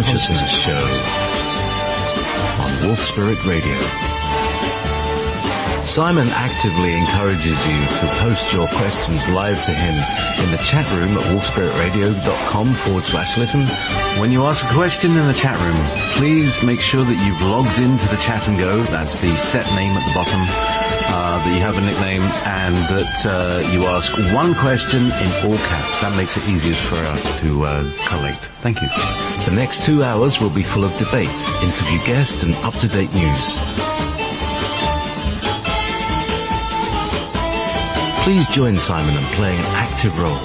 Consciousness Show on Wolf Spirit Radio. Simon actively encourages you to post your questions live to him in the chat room at wolfspiritradio.com/listen. When you ask a question in the chat room, please make sure that you've logged into the Chat and Go. That's the set name at the bottom, that you have a nickname, and that you ask one question in all caps. That makes it easiest for us to collect. Thank you. The next 2 hours will be full of debate, interview guests, and up-to-date news. Please join Simon in playing an active role.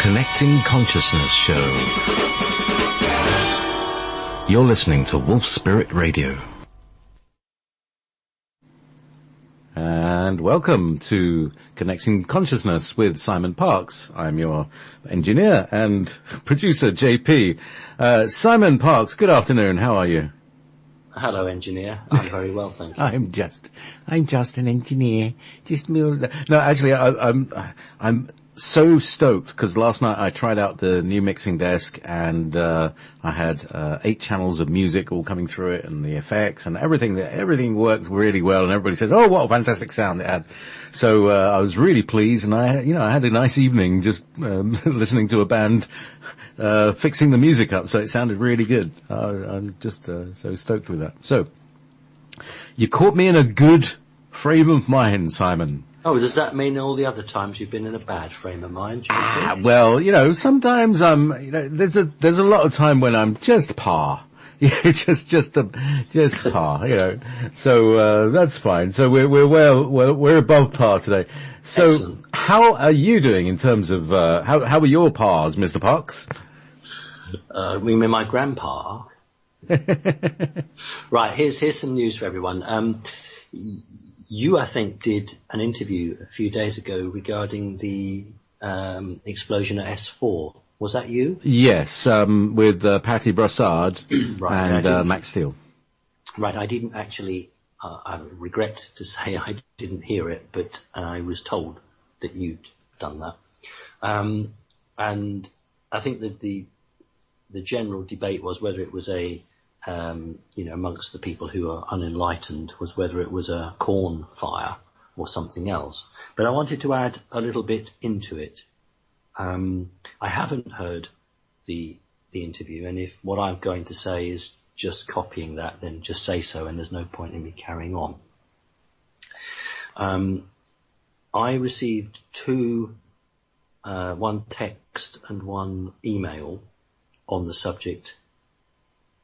Connecting Consciousness Show. You're listening to Wolf Spirit Radio. And welcome to Connecting Consciousness with Simon Parkes. I'm your engineer and producer, JP. Simon Parkes, good afternoon. How are you? Hello, engineer. I'm very well, thank you. I'm just an engineer. No, actually, I'm so stoked because last night I tried out the new mixing desk and I had 8 channels of music all coming through it and the effects and everything worked really well, and everybody says, "Oh, what a fantastic sound it had." So I was really pleased, and I had a nice evening just listening to a band fixing the music up, so it sounded really good. I'm just so stoked with that. So you caught me in a good frame of mind, Simon. Oh, does that mean all the other times you've been in a bad frame of mind? Well, sometimes there's a lot of time when I'm just par. just par, So that's fine. So we're above par today. So excellent. How are you doing in terms of how are your pars, Mr. Parkes? You mean my grandpa? Right, here's some news for everyone. You, I think, did an interview a few days ago regarding the explosion at S4. Was that you? Yes, with Patty Brassard right, and Max Steele. Right, I didn't actually, I regret to say I didn't hear it, but I was told that you'd done that. And I think that the general debate was whether it was amongst the people who are unenlightened, was whether it was a corn fire or something else. But I wanted to add a little bit into it. I haven't heard the interview, and if what I'm going to say is just copying that, then just say so, and there's no point in me carrying on. I received one text and one email on the subject.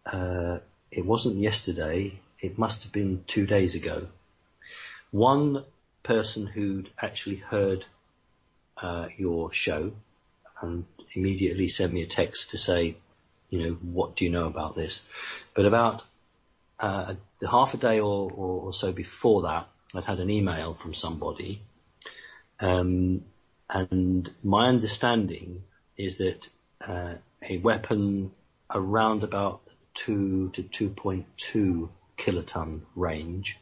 It wasn't yesterday, it must have been 2 days ago. One person who'd actually heard your show and immediately sent me a text to say, what do you know about this? But about half a day or so before that, I'd had an email from somebody, and my understanding is that a weapon around about 2 to 2.2 kiloton range,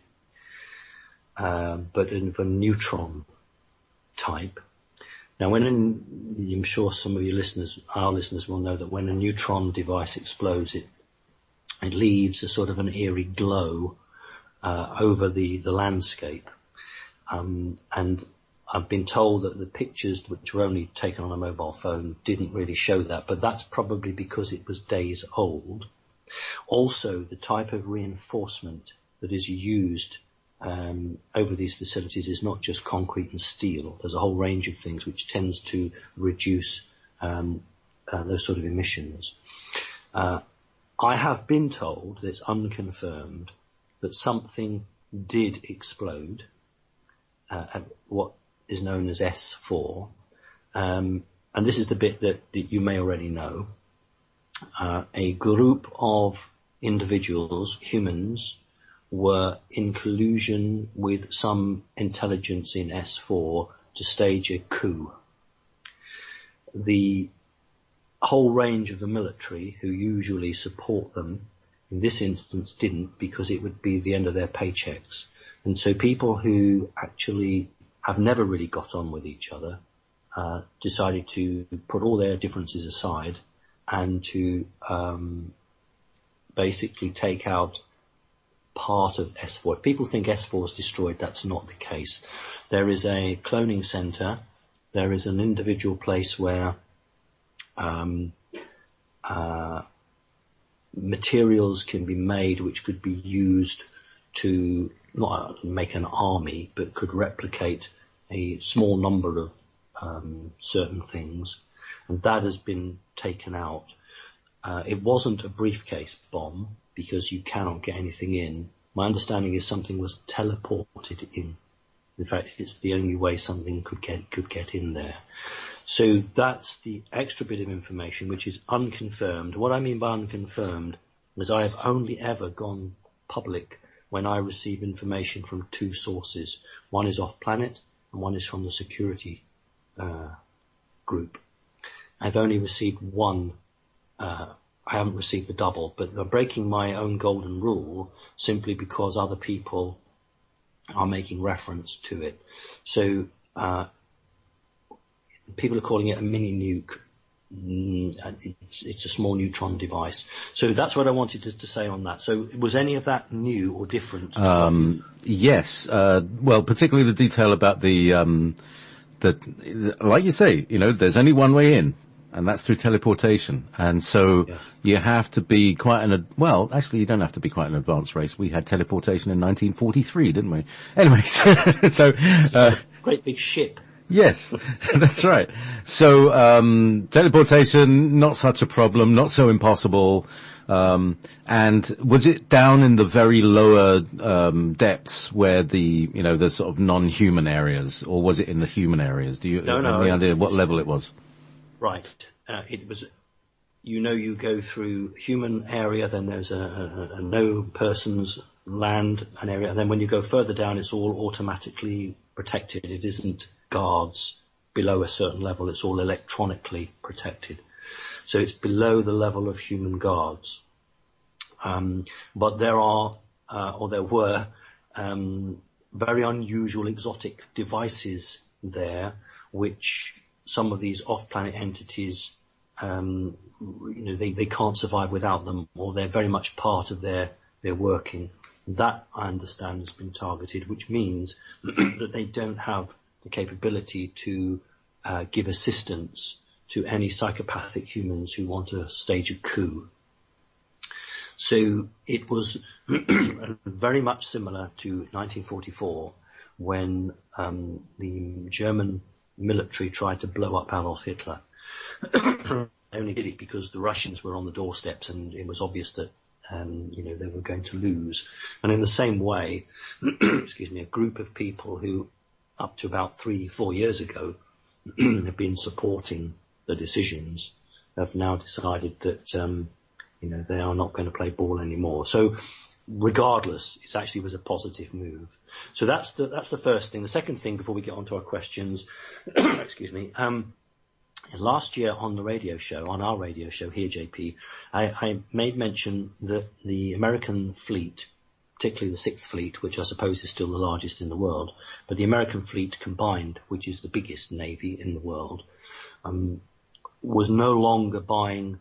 but in the neutron type. Now, I'm sure some of our listeners will know that when a neutron device explodes, it leaves a sort of an eerie glow over the landscape. And I've been told that the pictures, which were only taken on a mobile phone, didn't really show that, but that's probably because it was days old. Also, the type of reinforcement that is used over these facilities is not just concrete and steel. There's a whole range of things which tends to reduce those sort of emissions. I have been told, it's unconfirmed, that something did explode at what is known as S4, and this is the bit that you may already know. A group of individuals, humans, were in collusion with some intelligence in S4 to stage a coup. The whole range of the military, who usually support them, in this instance didn't, because it would be the end of their paychecks. And so people who actually have never really got on with each other, decided to put all their differences aside and to basically take out part of S4. If people think S4 is destroyed, that's not the case. There is a cloning center. There is an individual place where materials can be made which could be used to not make an army, but could replicate a small number of certain things. And that has been taken out. It wasn't a briefcase bomb because you cannot get anything in. My understanding is something was teleported in. In fact, it's the only way something could get in there. So that's the extra bit of information which is unconfirmed. What I mean by unconfirmed is I have only ever gone public when I receive information from two sources. One is off planet and one is from the security group. I've only received one. I haven't received the double, but I'm breaking my own golden rule simply because other people are making reference to it. So people are calling it a mini nuke. It's a small neutron device. So that's what I wanted to say on that. So was any of that new or different? Yes. Well, particularly the detail about the like you say, there's only one way in, and that's through teleportation. And so you have to be quite actually you don't have to be quite an advanced race. We had teleportation in 1943, didn't we? Anyway, so great big ship. Yes, that's right. So, teleportation, not such a problem, not so impossible. And was it down in the very lower, depths where the sort of non-human areas, or was it in the human areas? Do you have any idea what level it was? Right. It was, you go through human area, then there's a no person's land, an area, and then when you go further down, it's all automatically protected. It isn't guards below a certain level, it's all electronically protected. So it's below the level of human guards. But there were very unusual exotic devices there, which some of these off-planet entities, they can't survive without them, or they're very much part of their working. That, I understand, has been targeted, which means that they don't have the capability to give assistance to any psychopathic humans who want to stage a coup. So it was very much similar to 1944 when the German military tried to blow up Adolf Hitler. They only did it because the Russians were on the doorsteps and it was obvious that they were going to lose. And in the same way, a group of people who up to about 3-4 years ago have been supporting the decisions have now decided that they are not going to play ball anymore. So regardless, it actually was a positive move. So that's the first thing. The second thing, before we get on to our questions, last year on our radio show here, JP, I made mention that the American fleet, particularly the Sixth Fleet, which I suppose is still the largest in the world, but the American fleet combined, which is the biggest navy in the world, was no longer buying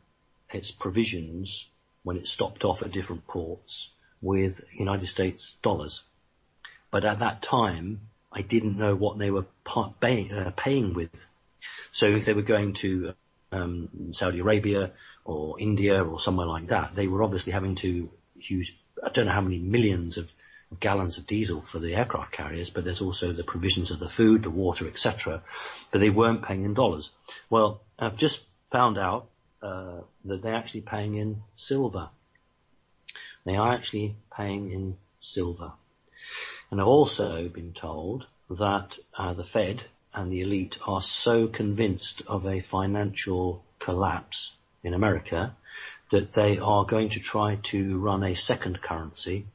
its provisions when it stopped off at different ports with United States dollars. But at that time, I didn't know what they were paying with. So if they were going to Saudi Arabia or India or somewhere like that, they were obviously having to use, I don't know how many millions of gallons of diesel for the aircraft carriers, but there's also the provisions of the food, the water, etc. But they weren't paying in dollars. Well, I've just found out that they're actually paying in silver. They are actually paying in silver. And I've also been told that the Fed and the elite are so convinced of a financial collapse in America that they are going to try to run a second currency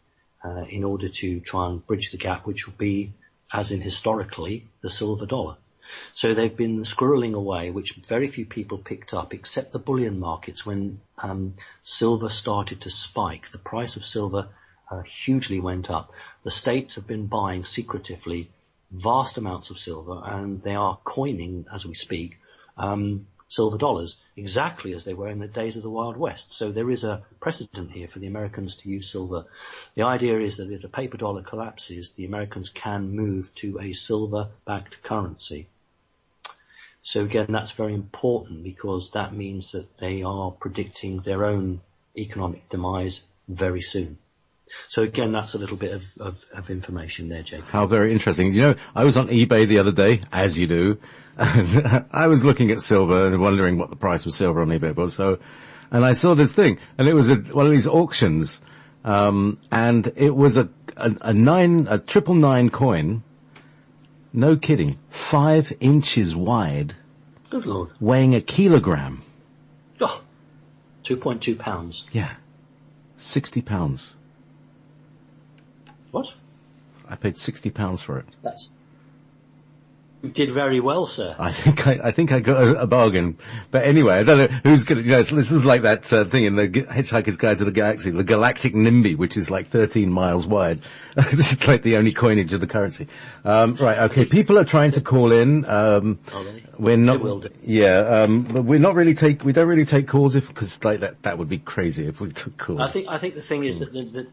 in order to try and bridge the gap, which will be, as in historically, the silver dollar. So they've been squirreling away, which very few people picked up, except the bullion markets. When silver started to spike, the price of silver hugely went up. The states have been buying secretively vast amounts of silver, and they are coining, as we speak, silver dollars, exactly as they were in the days of the Wild West. So there is a precedent here for the Americans to use silver. The idea is that if the paper dollar collapses, the Americans can move to a silver-backed currency. So again, that's very important, because that means that they are predicting their own economic demise very soon. So again, that's a little bit of information there, Jake. How very interesting. You know, I was on eBay the other day, as you do, and I was looking at silver and wondering what the price of silver on eBay was. So, and I saw this thing, and it was one of these auctions, and it was a 999 coin. No kidding. 5 inches wide. Good Lord. Weighing a kilogram. Oh, 2.2 pounds. Yeah. 60 pounds. What? I paid £60 for it. You did very well, sir. I think I got a bargain. But anyway, I don't know who's going to, this is like that thing in the Hitchhiker's Guide to the Galaxy, the Galactic NIMBY, which is like 13 miles wide. This is like the only coinage of the currency. Right, okay, people are trying to call in. We're not, but we don't really take calls because like that would be crazy if we took calls. I think the thing is that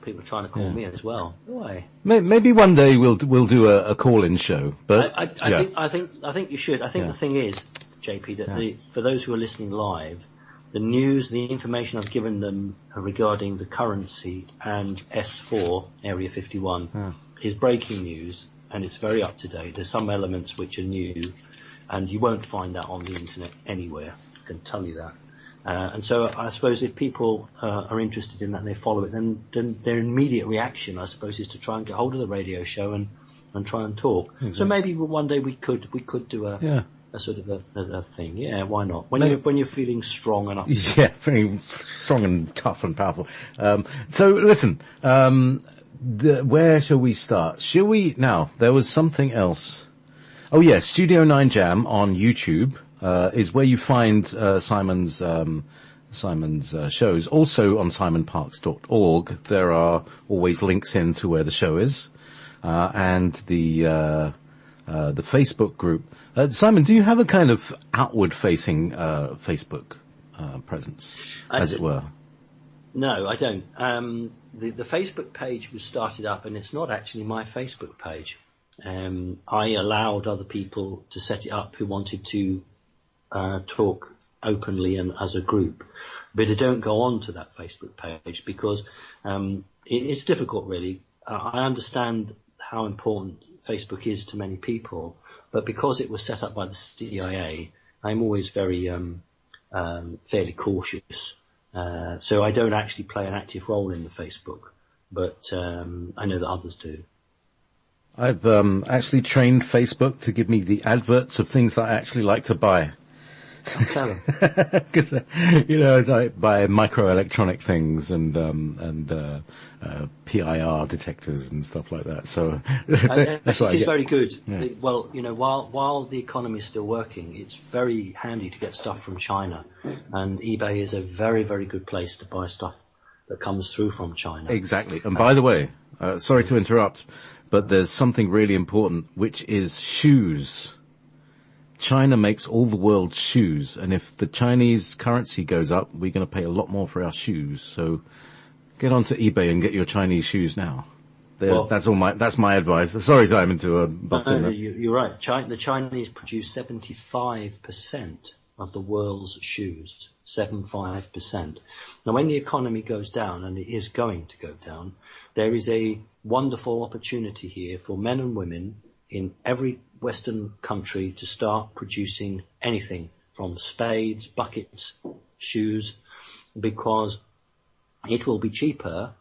people are trying to call me as well. Why? Maybe one day we'll do a call-in show. But I think you should. I think the thing is, JP, that for those who are listening live, the news, the information I've given them regarding the currency and S4 Area 51 is breaking news, and it's very up to date. There's some elements which are new, and you won't find that on the internet anywhere. I can tell you that. And so I suppose if people are interested in that and they follow it, then their immediate reaction, I suppose, is to try and get hold of the radio show and try and talk. Exactly. So maybe one day we could do a sort of a thing. Yeah, why not? When you're feeling strong and up. Yeah, feeling strong and tough and powerful. So listen, where shall we start? Shall we now? There was something else. Oh yes, Studio 9 Jam on YouTube. Is where you find Simon's shows. Also on simonparks.org, there are always links into where the show is, and the Facebook group. Simon, do you have a kind of outward-facing Facebook presence, as it were? No, I don't. The Facebook page was started up, and it's not actually my Facebook page. I allowed other people to set it up who wanted to talk openly and as a group, but I don't go on to that Facebook page because it's difficult, really. I understand how important Facebook is to many people, but because it was set up by the CIA, I'm always very fairly cautious. So I don't actually play an active role in the Facebook, but I know that others do. I've actually trained Facebook to give me the adverts of things that I actually like to buy. Because I buy microelectronic things and PIR detectors and stuff like that. So that's what I get. It's very good. Yeah. Well, while the economy is still working, it's very handy to get stuff from China, and eBay is a very, very good place to buy stuff that comes through from China. Exactly. And by the way, sorry to interrupt, but there's something really important, which is shoes. China makes all the world's shoes, and if the Chinese currency goes up, we're going to pay a lot more for our shoes. So get onto eBay and get your Chinese shoes now. That's my advice. Sorry, Simon, to bust in there. You're right. The Chinese produce 75% of the world's shoes. 75%. Now, when the economy goes down, and it is going to go down, there is a wonderful opportunity here for men and women in every Western country to start producing anything from spades, buckets, shoes, because it will be cheaper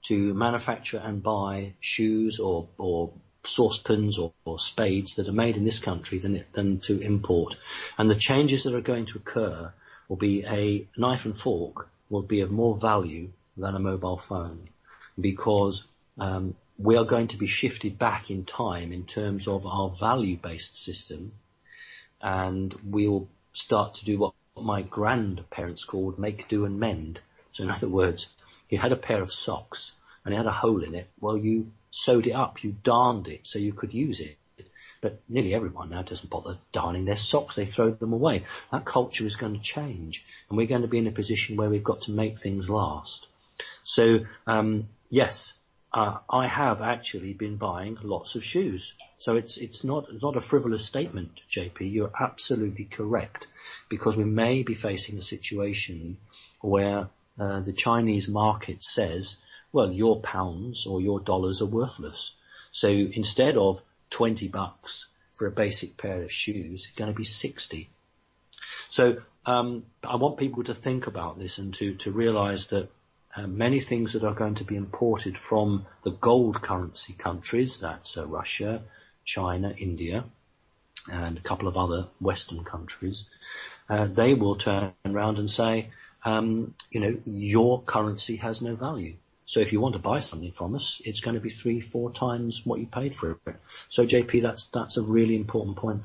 to manufacture and buy shoes or saucepans or spades that are made in this country than to import. And the changes that are going to occur will be a knife and fork will be of more value than a mobile phone, because we are going to be shifted back in time in terms of our value-based system, and we'll start to do what my grandparents called make, do and mend. So in other words, you had a pair of socks and it had a hole in it. Well, you sewed it up, you darned it so you could use it. But nearly everyone now doesn't bother darning their socks. They throw them away. That culture is going to change, and we're going to be in a position where we've got to make things last. So, yes, I have actually been buying lots of shoes. So it's not a frivolous statement, JP. You're absolutely correct, because we may be facing a situation where the Chinese market says, well, your pounds or your dollars are worthless. So instead of $20 for a basic pair of shoes, it's going to be 60. So I want people to think about this and to realize that many things that are going to be imported from the gold currency countries, that's Russia, China, India, and a couple of other Western countries, they will turn around and say, your currency has no value. So if you want to buy something from us, it's going to be 3-4 times what you paid for it. So JP, that's a really important point.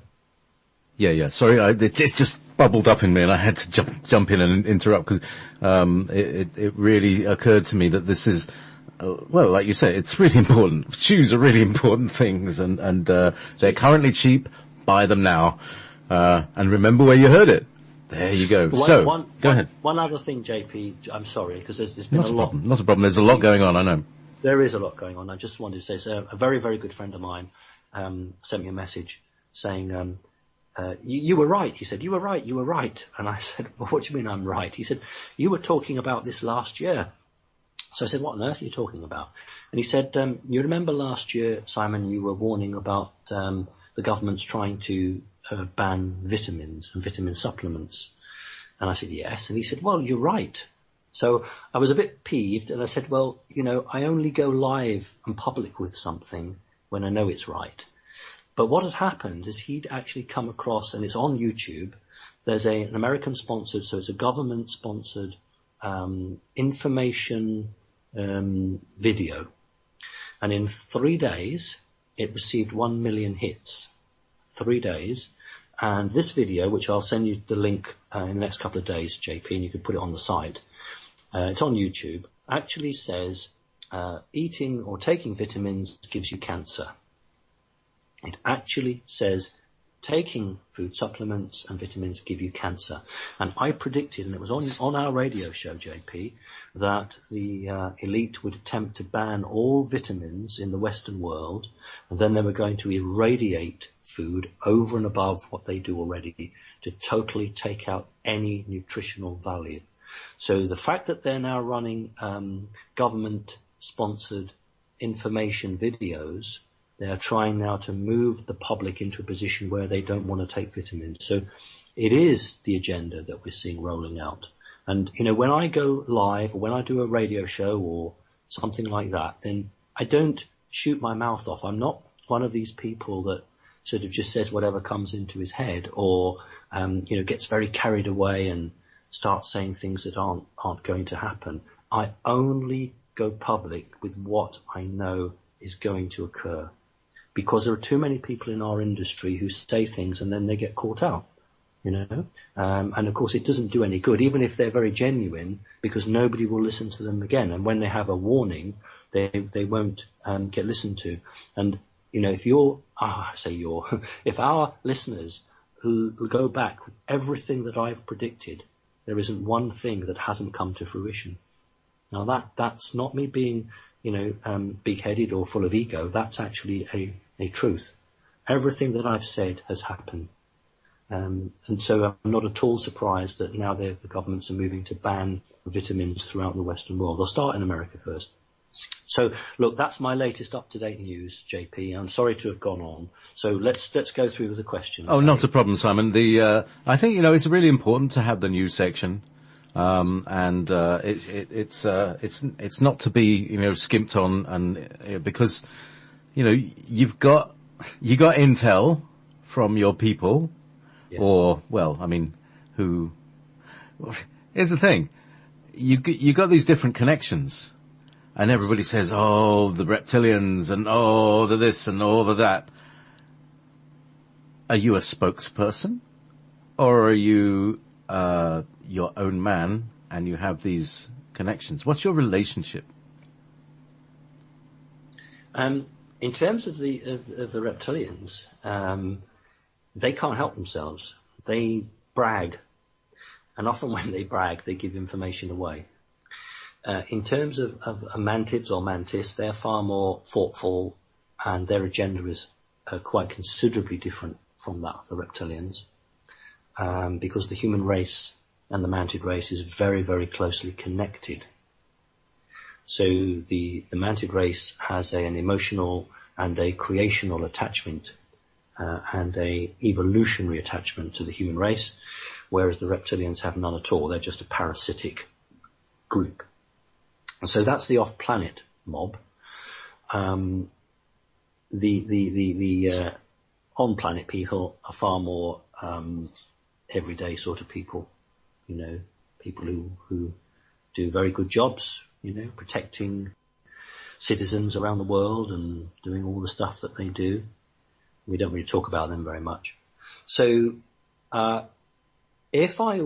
Yeah. Sorry, it's just bubbled up in me, and I had to jump in and interrupt, because it really occurred to me that this is, well, like you say, it's really important. Shoes are really important things, and they're currently cheap. Buy them now, and remember where you heard it. There you go. Go ahead. One other thing, JP, I'm sorry, because there's been a lot. Not a problem. There's a lot going on, I know. There is a lot going on. I just wanted to say, so a very, very good friend of mine sent me a message saying, you were right. He said, you were right. And I said, well, what do you mean I'm right? He said, you were talking about this last year. So I said, what on earth are you talking about? And he said, you remember last year, Simon, you were warning about the government's trying to ban vitamins and vitamin supplements. And I said, yes. And he said, well, you're right. So I was a bit peeved, and I said, well, I only go live and public with something when I know it's right. But what had happened is he'd actually come across, and it's on YouTube, there's an American sponsored, so it's a government sponsored information video. And in 3 days, it received 1 million hits. 3 days. And this video, which I'll send you the link in the next couple of days, JP, and you can put it on the site. It's on YouTube. Actually says eating or taking vitamins gives you cancer. It actually says taking food supplements and vitamins give you cancer. And I predicted, and it was on our radio show, JP, that the elite would attempt to ban all vitamins in the Western world, and then they were going to irradiate food over and above what they do already to totally take out any nutritional value. So the fact that they're now running government-sponsored information videos, they are trying now to move the public into a position where they don't want to take vitamins. So it is the agenda that we're seeing rolling out. And, when I go live or when I do a radio show or something like that, then I don't shoot my mouth off. I'm not one of these people that sort of just says whatever comes into his head or, gets very carried away and starts saying things that aren't going to happen. I only go public with what I know is going to occur, because there are too many people in our industry who say things and then they get caught out, and of course it doesn't do any good, even if they're very genuine, because nobody will listen to them again. And when they have a warning, they won't get listened to. And if if our listeners who go back with everything that I've predicted, there isn't one thing that hasn't come to fruition. Now that's not me being big-headed or full of ego. That's actually a truth. Everything that I've said has happened. And so I'm not at all surprised that now the governments are moving to ban vitamins throughout the Western world. They'll start in America first. So, look, that's my latest up-to-date news, JP. I'm sorry to have gone on. So let's go through with the questions. Oh, not a problem, Simon. I think, it's really important to have the news section. And it's not to be, skimped on, and, because, you got intel from your people, yes. Here's the thing. You got these different connections, and everybody says, oh, the reptilians, and oh, the this, and all of that. Are you a spokesperson? Or are you, your own man, and you have these connections? What's your relationship? In terms of the reptilians, they can't help themselves. They brag, and often when they brag, they give information away. In terms of mantids or mantis, they're far more thoughtful, and their agenda is quite considerably different from that of the reptilians, because the human race and the mantid race is very, very closely connected. So the mantid race has an emotional and a creational attachment and a evolutionary attachment to the human race, whereas the reptilians have none at all. They're just a parasitic group. And so that's the off-planet mob. The on-planet people are far more everyday sort of people, people who do very good jobs, protecting citizens around the world and doing all the stuff that they do. We don't really talk about them very much. So if I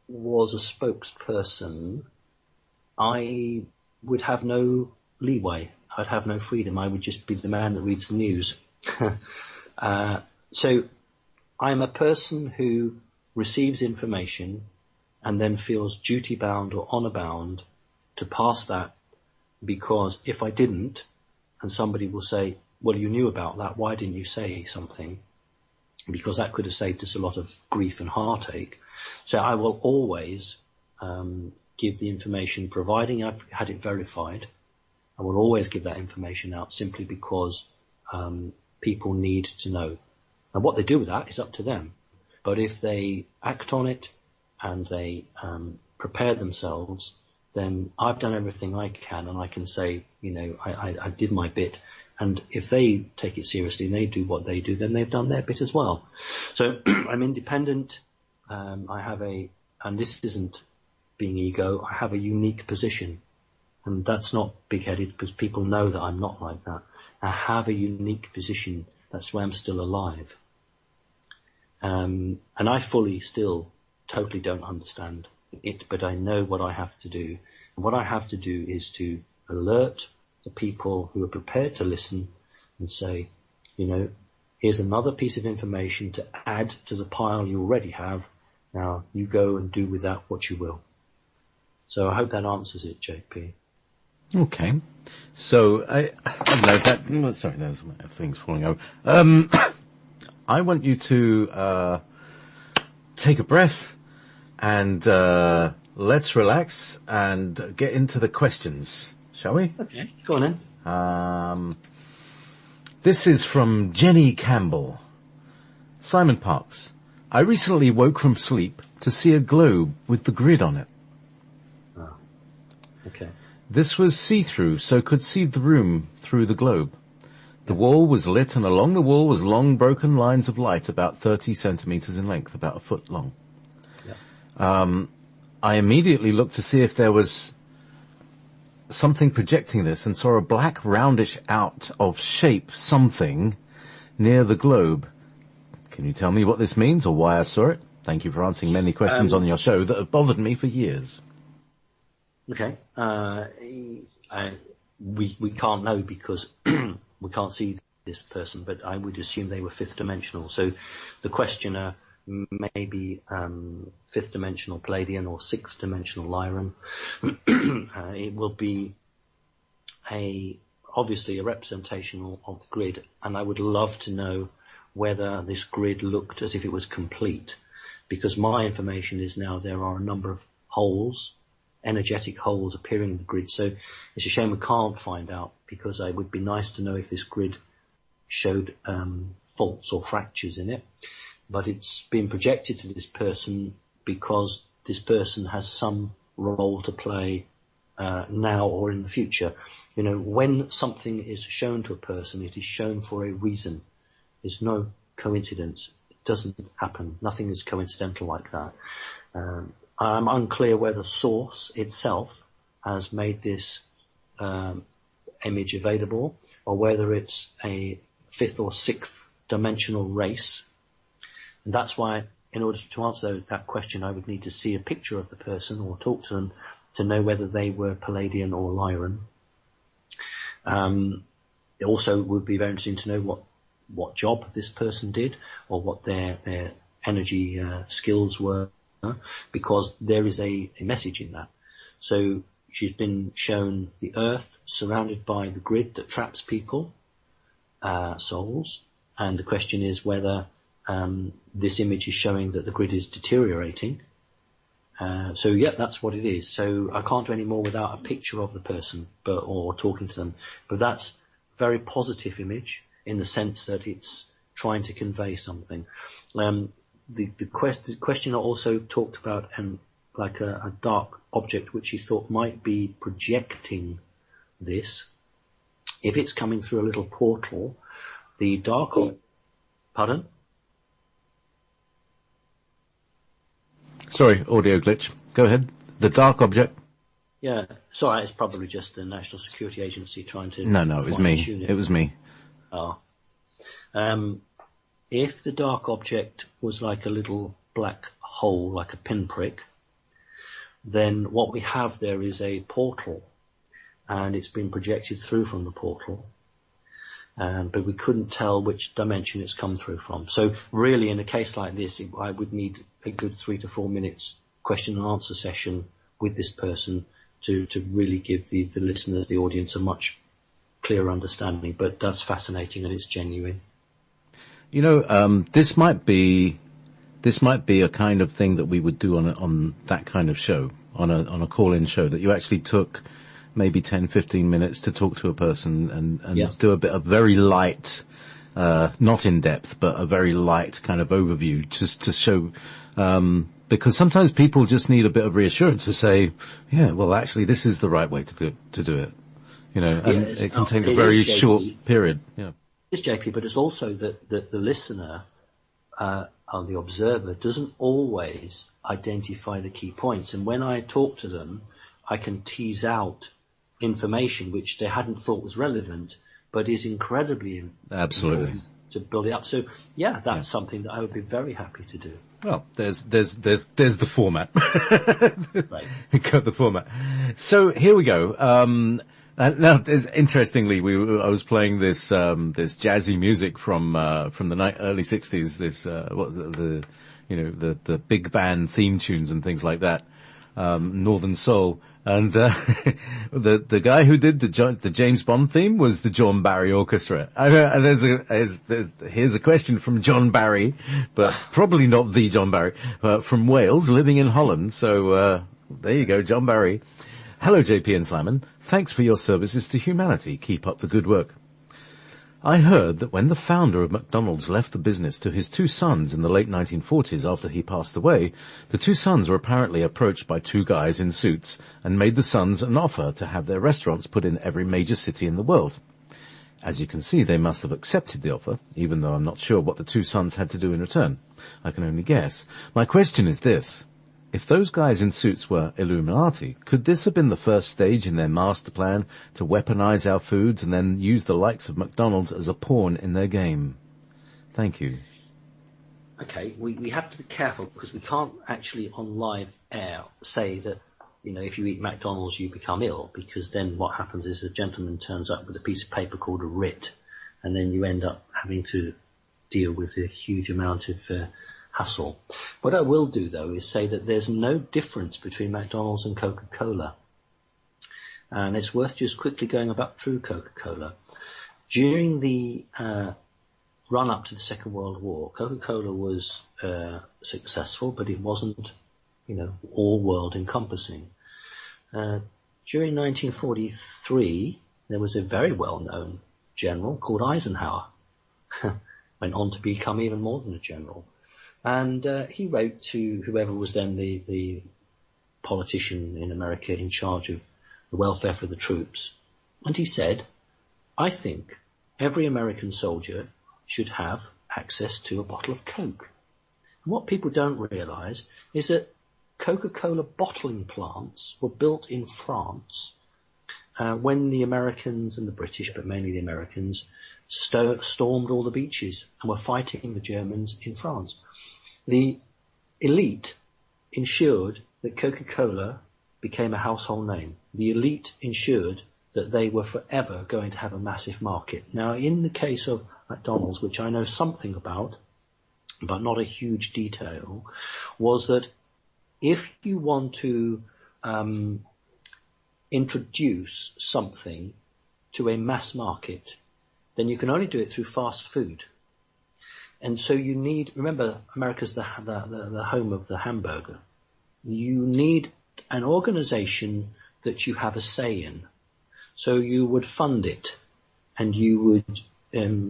was a spokesperson, I would have no leeway. I'd have no freedom. I would just be the man that reads the news. So I'm a person who receives information and then feels duty bound or honor bound to pass that, because if I didn't, and somebody will say, well, you knew about that, why didn't you say something? Because that could have saved us a lot of grief and heartache. So I will always give the information, providing I've had it verified. I will always give that information out simply because people need to know. And what they do with that is up to them. But if they act on it and they prepare themselves, then I've done everything I can, and I can say, I did my bit. And if they take it seriously and they do what they do, then they've done their bit as well. So I'm independent. I have and this isn't being ego, I have a unique position. And that's not big-headed, because people know that I'm not like that. I have a unique position. That's why I'm still alive. And I fully still totally don't understand it, but I know what I have to do. And what I have to do is to alert the people who are prepared to listen and say, here's another piece of information to add to the pile you already have. Now you go and do with that what you will. So I hope that answers it, JP. Okay. So I don't know sorry, there's things falling over. I want you to take a breath and let's relax and get into the questions, shall we? Okay, go on then. This is from Jenny Campbell. Simon Parks. I recently woke from sleep to see a globe with the grid on it. Oh, okay. This was see-through, so could see the room through the globe. The wall was lit, and along the wall was long broken lines of light about 30 centimeters in length, about a foot long. Yeah. I immediately looked to see if there was something projecting this, and saw a black roundish out of shape something near the globe. Can you tell me what this means or why I saw it? Thank you for answering many questions on your show that have bothered me for years. Okay. We can't know because we can't see this person, but I would assume they were fifth dimensional. So the questioner may be fifth dimensional Palladian or sixth dimensional Lyran. It will be obviously a representation of the grid, and I would love to know whether this grid looked as if it was complete, because my information is now there are a number of holes, energetic holes appearing in the grid. So it's a shame we can't find out, because it would be nice to know if this grid showed faults or fractures in it. But it's been projected to this person because this person has some role to play now or in the future. When something is shown to a person, it is shown for a reason. There's no coincidence. It doesn't happen. Nothing is coincidental like that. I'm unclear whether Source itself has made this image available, or whether it's a fifth or sixth dimensional race. And that's why, in order to answer that question, I would need to see a picture of the person or talk to them to know whether they were Palladian or Lyran. it also would be very interesting to know what job this person did, or what their energy skills were, because there is a message in that. So she's been shown the Earth surrounded by the grid that traps people, souls, and the question is whether this image is showing that the grid is deteriorating. So yeah, that's what it is. So I can't do any more without a picture of the person, or talking to them. But that's a very positive image in the sense that it's trying to convey something. The questioner also talked about like a dark object which he thought might be projecting this. If it's coming through a little portal, the dark pardon? Sorry, audio glitch. Go ahead. The dark object. Yeah, sorry, it's probably just the National Security Agency trying to... No, it was me. It was me. Oh. If the dark object was like a little black hole, like a pinprick, then what we have there is a portal, and it's been projected through from the portal. But we couldn't tell which dimension it's come through from. So really, in a case like this, I would need a good 3 to 4 minutes question and answer session with this person to really give the listeners, the audience, a much clearer understanding. But that's fascinating, and it's genuine. You know, this might be a kind of thing that we would do on that kind of show, on a call-in show, that you actually took maybe 10, 15 minutes to talk to a person and do a very light, not in depth, but a very light kind of overview, just to show, because sometimes people just need a bit of reassurance to say, yeah, well, actually, this is the right way to do it. You know, and it can take a very short period. Yeah. It's JP, but it's also that the listener, or the observer, doesn't always identify the key points. And when I talk to them, I can tease out information which they hadn't thought was relevant, but is incredibly important to build it up. So yeah, that's something that I would be very happy to do. Well, there's the format. Right. Got the format. So here we go. Now, interestingly, I was playing this jazzy music from the early 60s, what was it, the big band theme tunes and things like that, Northern Soul. And, the guy who did the James Bond theme was the John Barry Orchestra. And here's a question from John Barry, but probably not the John Barry, from Wales, living in Holland. So, there you go, John Barry. Hello, JP and Simon. Thanks for your services to humanity. Keep up the good work. I heard that when the founder of McDonald's left the business to his 2 sons in the late 1940s after he passed away, the 2 sons were apparently approached by 2 guys in suits and made the sons an offer to have their restaurants put in every major city in the world. As you can see, they must have accepted the offer, even though I'm not sure what the 2 sons had to do in return. I can only guess. My question is this. If those guys in suits were Illuminati, could this have been the first stage in their master plan to weaponize our foods and then use the likes of McDonald's as a pawn in their game? Thank you. Okay, we have to be careful because we can't actually on live air say that, if you eat McDonald's you become ill, because then what happens is a gentleman turns up with a piece of paper called a writ, and then you end up having to deal with a huge amount of hassle. What I will do, though, is say that there's no difference between McDonald's and Coca-Cola. And it's worth just quickly going about through Coca-Cola. During the run-up to the Second World War, Coca-Cola was successful, but it wasn't, all world-encompassing. During 1943, there was a very well-known general called Eisenhower. Went on to become even more than a general. And he wrote to whoever was then the politician in America in charge of the welfare for the troops. And he said, I think every American soldier should have access to a bottle of Coke. And what people don't realize is that Coca-Cola bottling plants were built in France when the Americans and the British, but mainly the Americans, stormed all the beaches and were fighting the Germans in France. The elite ensured that Coca-Cola became a household name. The elite ensured that they were forever going to have a massive market. Now, in the case of McDonald's, which I know something about, but not a huge detail, was that if you want to introduce something to a mass market, then you can only do it through fast food. And so you need, remember, America's the home of the hamburger. You need an organization that you have a say in. So you would fund it, and you would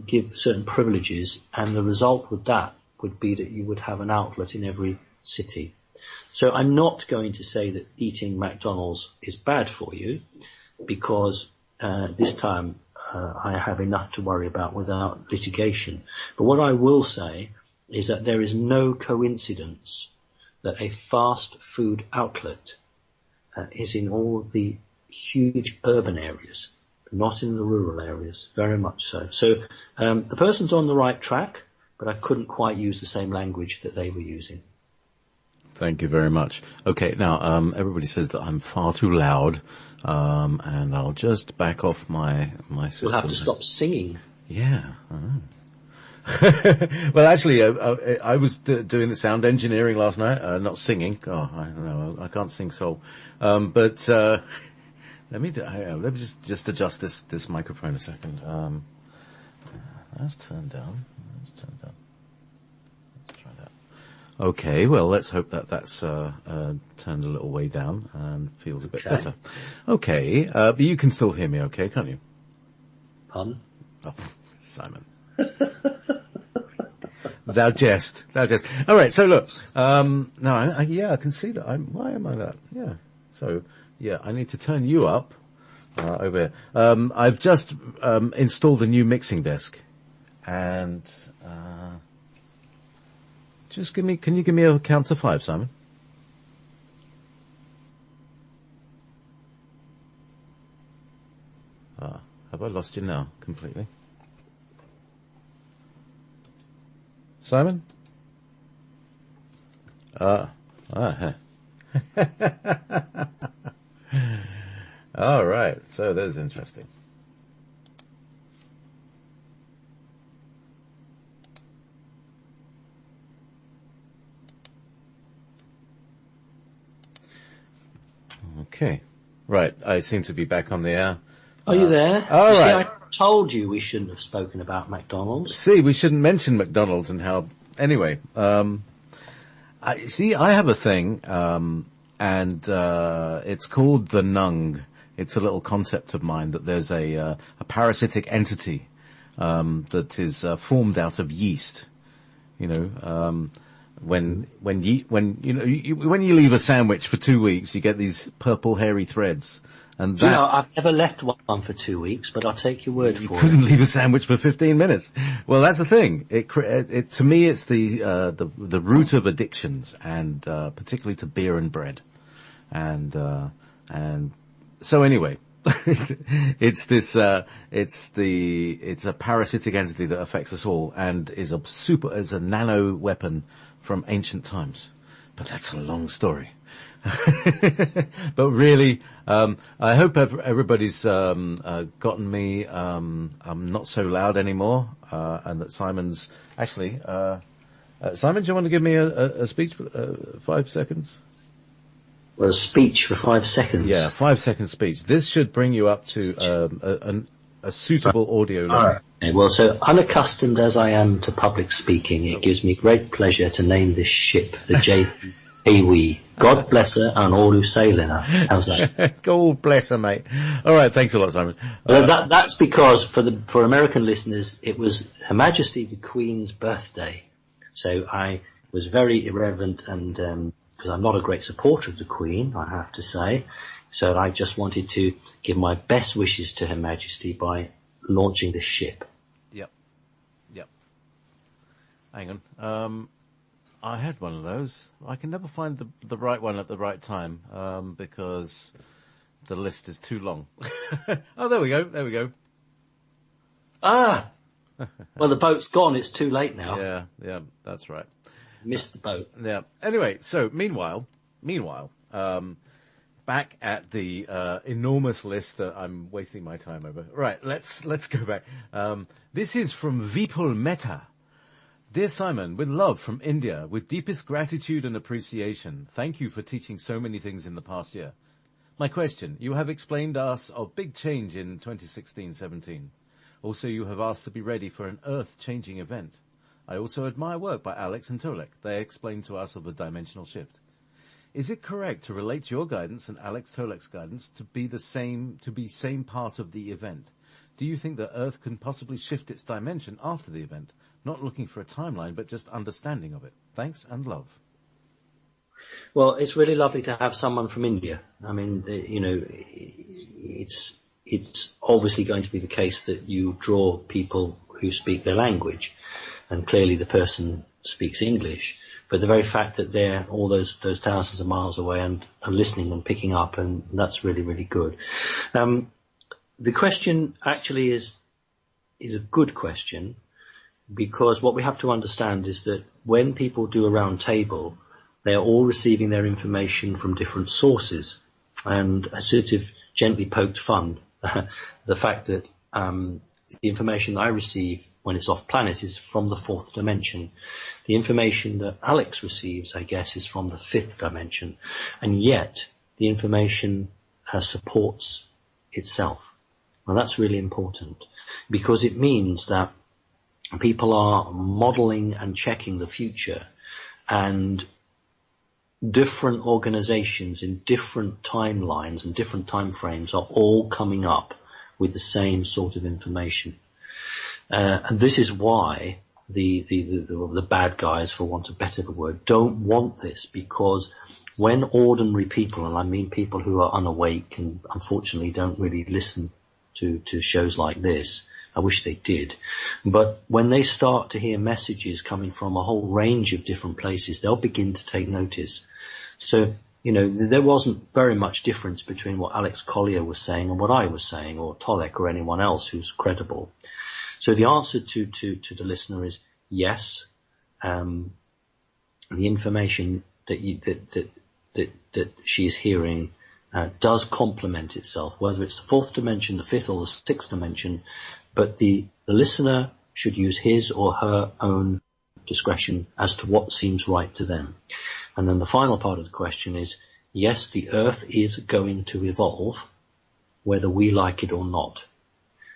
give certain privileges, and the result with that would be that you would have an outlet in every city. So I'm not going to say that eating McDonald's is bad for you, because this time I have enough to worry about without litigation. But what I will say is that there is no coincidence that a fast food outlet is in all the huge urban areas, not in the rural areas, very much so. So the person's on the right track, but I couldn't quite use the same language that they were using. Thank you very much. Okay, now everybody says that I'm far too loud, and I'll just back off my system. You'll have to stop singing. Yeah, I know. Well, actually, I was doing the sound engineering last night, not singing. Oh, I know I can't sing soul, but let me just adjust this microphone a second. That's turned down. Okay, well, let's hope that that's turned a little way down and feels a bit better. Okay, but you can still hear me okay, can't you? Pardon? Oh, Simon. Thou jest. All right, so look, I can see that. Why am I that? Yeah, so, yeah, I need to turn you up over here. I've just installed a new mixing desk, and... can you give me a count to 5, Simon? Have I lost you now completely? Simon? All right, so that's interesting. Okay. Right. I seem to be back on the air. Are you there? All right. right. See, I told you we shouldn't have spoken about McDonald's. See, we shouldn't mention McDonald's and how... Anyway, I have a thing, and it's called the Nung. It's a little concept of mine that there's a parasitic entity that is formed out of yeast. You know, when you leave a sandwich for 2 weeks, you get these purple hairy threads. And that, I've never left one for 2 weeks, but I'll take your word for it. You couldn't leave a sandwich for 15 minutes. Well, that's the thing. It to me, it's the root of addictions, and particularly to beer and bread. And so anyway, it's a parasitic entity that affects us all, and is a nano weapon from ancient times. But that's a long story. But really, I hope everybody's gotten me. I'm not so loud anymore, and that Simon's actually. Simon, do you want to give me a speech for 5 seconds? Well, a speech for 5 seconds. Yeah, 5 second speech. This should bring you up to a suitable audio level. All right. Okay, well, so unaccustomed as I am to public speaking, it gives me great pleasure to name this ship the J.P. Iwi. God bless her and all who sail in her. How's that? God bless her, mate. All right, thanks a lot, Simon. That's because for American listeners, it was Her Majesty the Queen's birthday. So I was very irreverent, and because I'm not a great supporter of the Queen, I have to say. So I just wanted to give my best wishes to Her Majesty by launching this ship. Yep. Hang on. I had one of those. I can never find the right one at the right time, because the list is too long. Oh, there we go. Ah! Well, the boat's gone. It's too late now. Yeah, that's right. Missed the boat. Yeah. Anyway, so meanwhile, back at the enormous list that I'm wasting my time over. Right, let's go back. This is from Vipul Mehta. Dear Simon, with love from India, with deepest gratitude and appreciation, thank you for teaching so many things in the past year. My question, you have explained us of big change in 2016-17. Also, you have asked to be ready for an earth-changing event. I also admire work by Alex and Tolek. They explain to us of a dimensional shift. Is it correct to relate your guidance and Alex Tolek's guidance to be same part of the event? Do you think that Earth can possibly shift its dimension after the event? Not looking for a timeline, but just understanding of it. Thanks and love. Well, it's really lovely to have someone from India. I mean, it's obviously going to be the case that you draw people who speak their language, and clearly the person speaks English. But the very fact that they're all those thousands of miles away and are listening and picking up, and that's really, really good. The question actually is a good question, because what we have to understand is that when people do a round table, they are all receiving their information from different sources. And I sort of gently poked fun the fact that the information that I receive when it's off planet is from the fourth dimension. The information that Alex receives, I guess, is from the fifth dimension. And yet the information supports itself. Well, that's really important, because it means that people are modeling and checking the future, and different organizations in different timelines and different time frames are all coming up with the same sort of information. And this is why the bad guys, for want of better word, don't want this, because when ordinary people, and I mean people who are unawake and unfortunately don't really listen to shows like this, I wish they did, but when they start to hear messages coming from a whole range of different places, they'll begin to take notice. So, there wasn't very much difference between what Alex Collier was saying and what I was saying, or Tolek, or anyone else who's credible. So the answer to the listener is yes. The information that she is hearing does complement itself, whether it's the fourth dimension, the fifth, or the sixth dimension. But the listener should use his or her own discretion as to what seems right to them. And then the final part of the question is, yes, the Earth is going to evolve, whether we like it or not.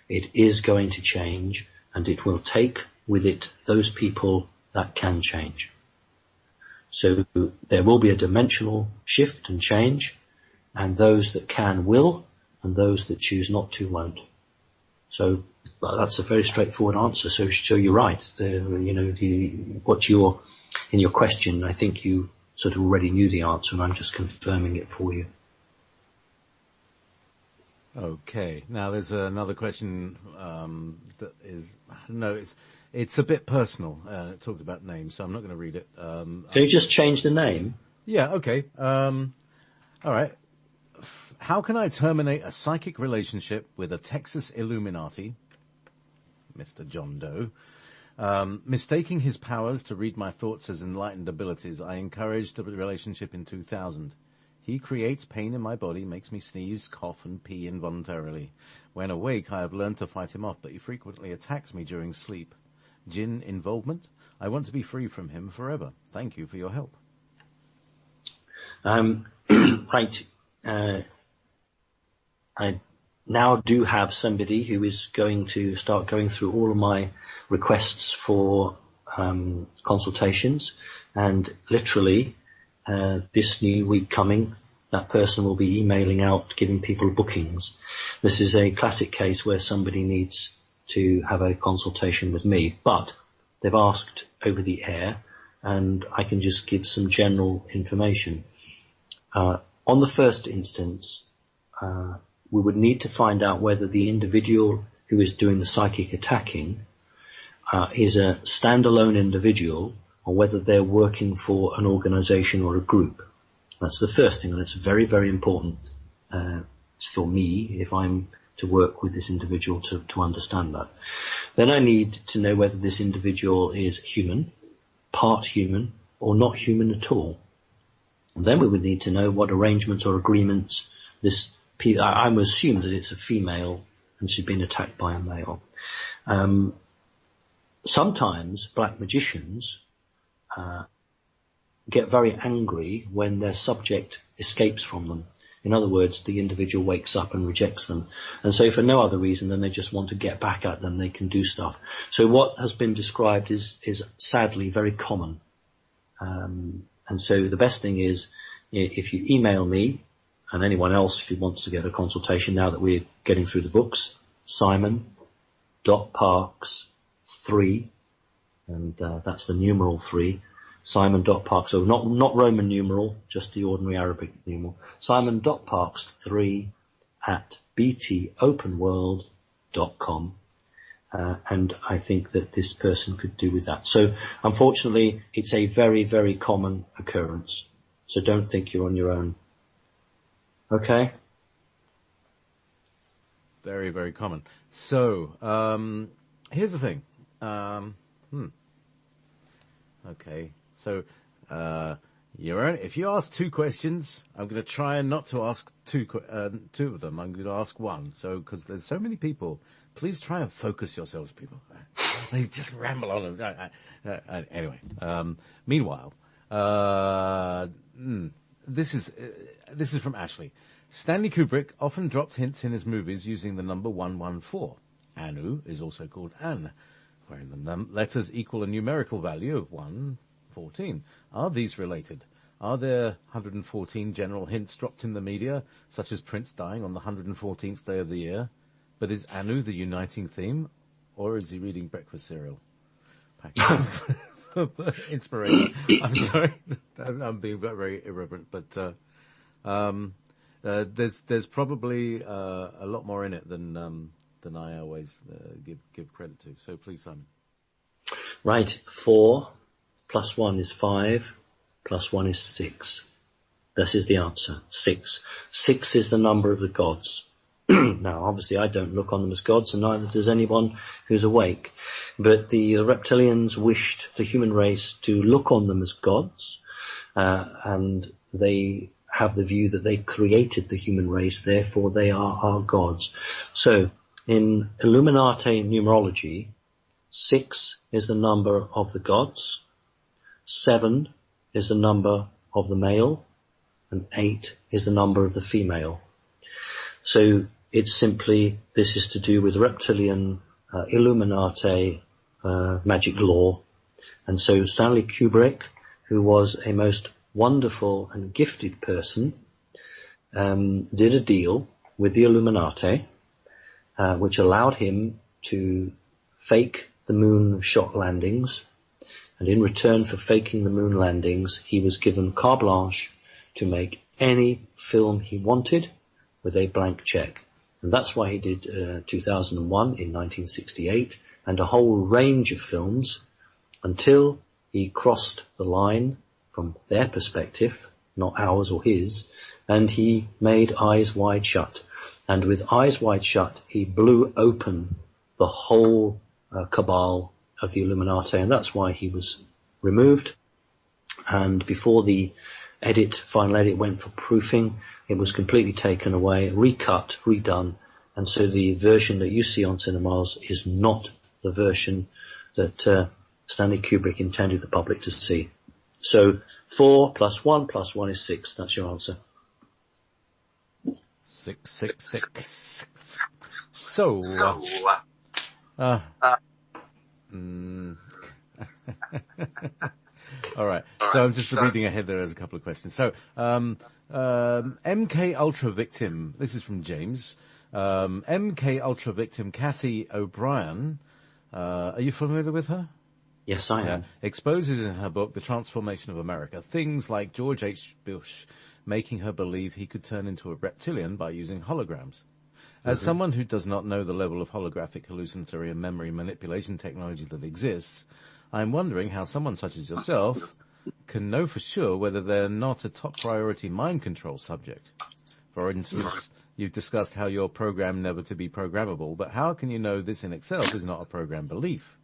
It is going to change, and it will take with it those people that can change. So there will be a dimensional shift and change, and those that can will, and those that choose not to won't. So that's a very straightforward answer. So you're right. What you're in your question, I think you sort of already knew the answer, and I'm just confirming it for you. Okay. Now there's another question that is, I don't know, it's a bit personal. It talked about names, so I'm not going to read it. Can you just change the name? Yeah. Okay. All right. How can I terminate a psychic relationship with a Texas Illuminati, Mr. John Doe, mistaking his powers to read my thoughts as enlightened abilities? I encouraged the relationship in 2000. He creates pain in my body, makes me sneeze, cough, and pee involuntarily. When awake, I have learned to fight him off, but he frequently attacks me during sleep. Jinn involvement? I want to be free from him forever. Thank you for your help. Right. I now do have somebody who is going to start going through all of my requests for consultations, and literally this new week coming, that person will be emailing out, giving people bookings. This is a classic case where somebody needs to have a consultation with me, but they've asked over the air, and I can just give some general information. On the first instance, we would need to find out whether the individual who is doing the psychic attacking is a standalone individual, or whether they're working for an organization or a group. That's the first thing, and it's very, very important for me, if I'm to work with this individual, to understand that. Then I need to know whether this individual is human, part human, or not human at all. And then we would need to know what arrangements or agreements I would assume that it's a female and she's been attacked by a male. Sometimes black magicians get very angry when their subject escapes from them. In other words, the individual wakes up and rejects them. And so for no other reason than they just want to get back at them, they can do stuff. So what has been described is sadly very common. And so the best thing is, if you email me and anyone else who wants to get a consultation now that we're getting through the books, simon.parks3, and that's the numeral 3, simon.parks, so not Roman numeral, just the ordinary Arabic numeral, simon.parks3 at btopenworld.com. And I think that this person could do with that. So unfortunately, it's a very, very common occurrence. So don't think you're on your own. Okay? Very, very common. So, here's the thing. Okay. So, if you ask 2 questions, I'm going to try and not to ask 2 of them. I'm going to ask 1. So, because there's so many people, please try and focus yourselves, people. They just ramble on. Anyway, meanwhile, this is from Ashley. Stanley Kubrick often dropped hints in his movies using the number 114. Anu is also called An, wherein the letters equal a numerical value of 114. Are these related? Are there 114 general hints dropped in the media, such as Prince dying on the 114th day of the year? But is Anu the uniting theme, or is he reading breakfast cereal? Inspiration. I'm sorry, I'm being very irreverent, but there's probably a lot more in it than I always give credit to. So please, Simon. Right, 4 plus 1 is 5, plus 1 is 6. This is the answer, 6. 6 is the number of the gods. Now, obviously, I don't look on them as gods, and neither does anyone who's awake. But the reptilians wished the human race to look on them as gods, and they have the view that they created the human race, therefore they are our gods. So, in Illuminati numerology, 6 is the number of the gods, 7 is the number of the male, and 8 is the number of the female. So it's simply, this is to do with reptilian Illuminati magic law. And so Stanley Kubrick, who was a most wonderful and gifted person, did a deal with the Illuminati, which allowed him to fake the moon shot landings. And in return for faking the moon landings, he was given carte blanche to make any film he wanted with a blank check. And that's why he did 2001 in 1968 and a whole range of films until he crossed the line from their perspective, not ours or his, and he made Eyes Wide Shut. And with Eyes Wide Shut, he blew open the whole cabal of the Illuminati, and that's why he was removed. And before the final edit went for proofing, it was completely taken away, recut, redone, and so the version that you see on cinemas is not the version that Stanley Kubrick intended the public to see. So 4 plus 1 plus 1 is 6. That's your answer. 6. So, all right. So I'm just reading ahead. There is a couple of questions. So, MK Ultra victim. This is from James. MK Ultra victim Kathy O'Brien. Are you familiar with her? Yes, I am. Exposes in her book The Transformation of America things like George H. Bush making her believe he could turn into a reptilian by using holograms. As someone who does not know the level of holographic hallucinatory and memory manipulation technology that exists, I'm wondering how someone such as yourself can know for sure whether they're not a top priority mind control subject. For instance, you've discussed how you're programmed never to be programmable, but how can you know this in itself is not a program belief?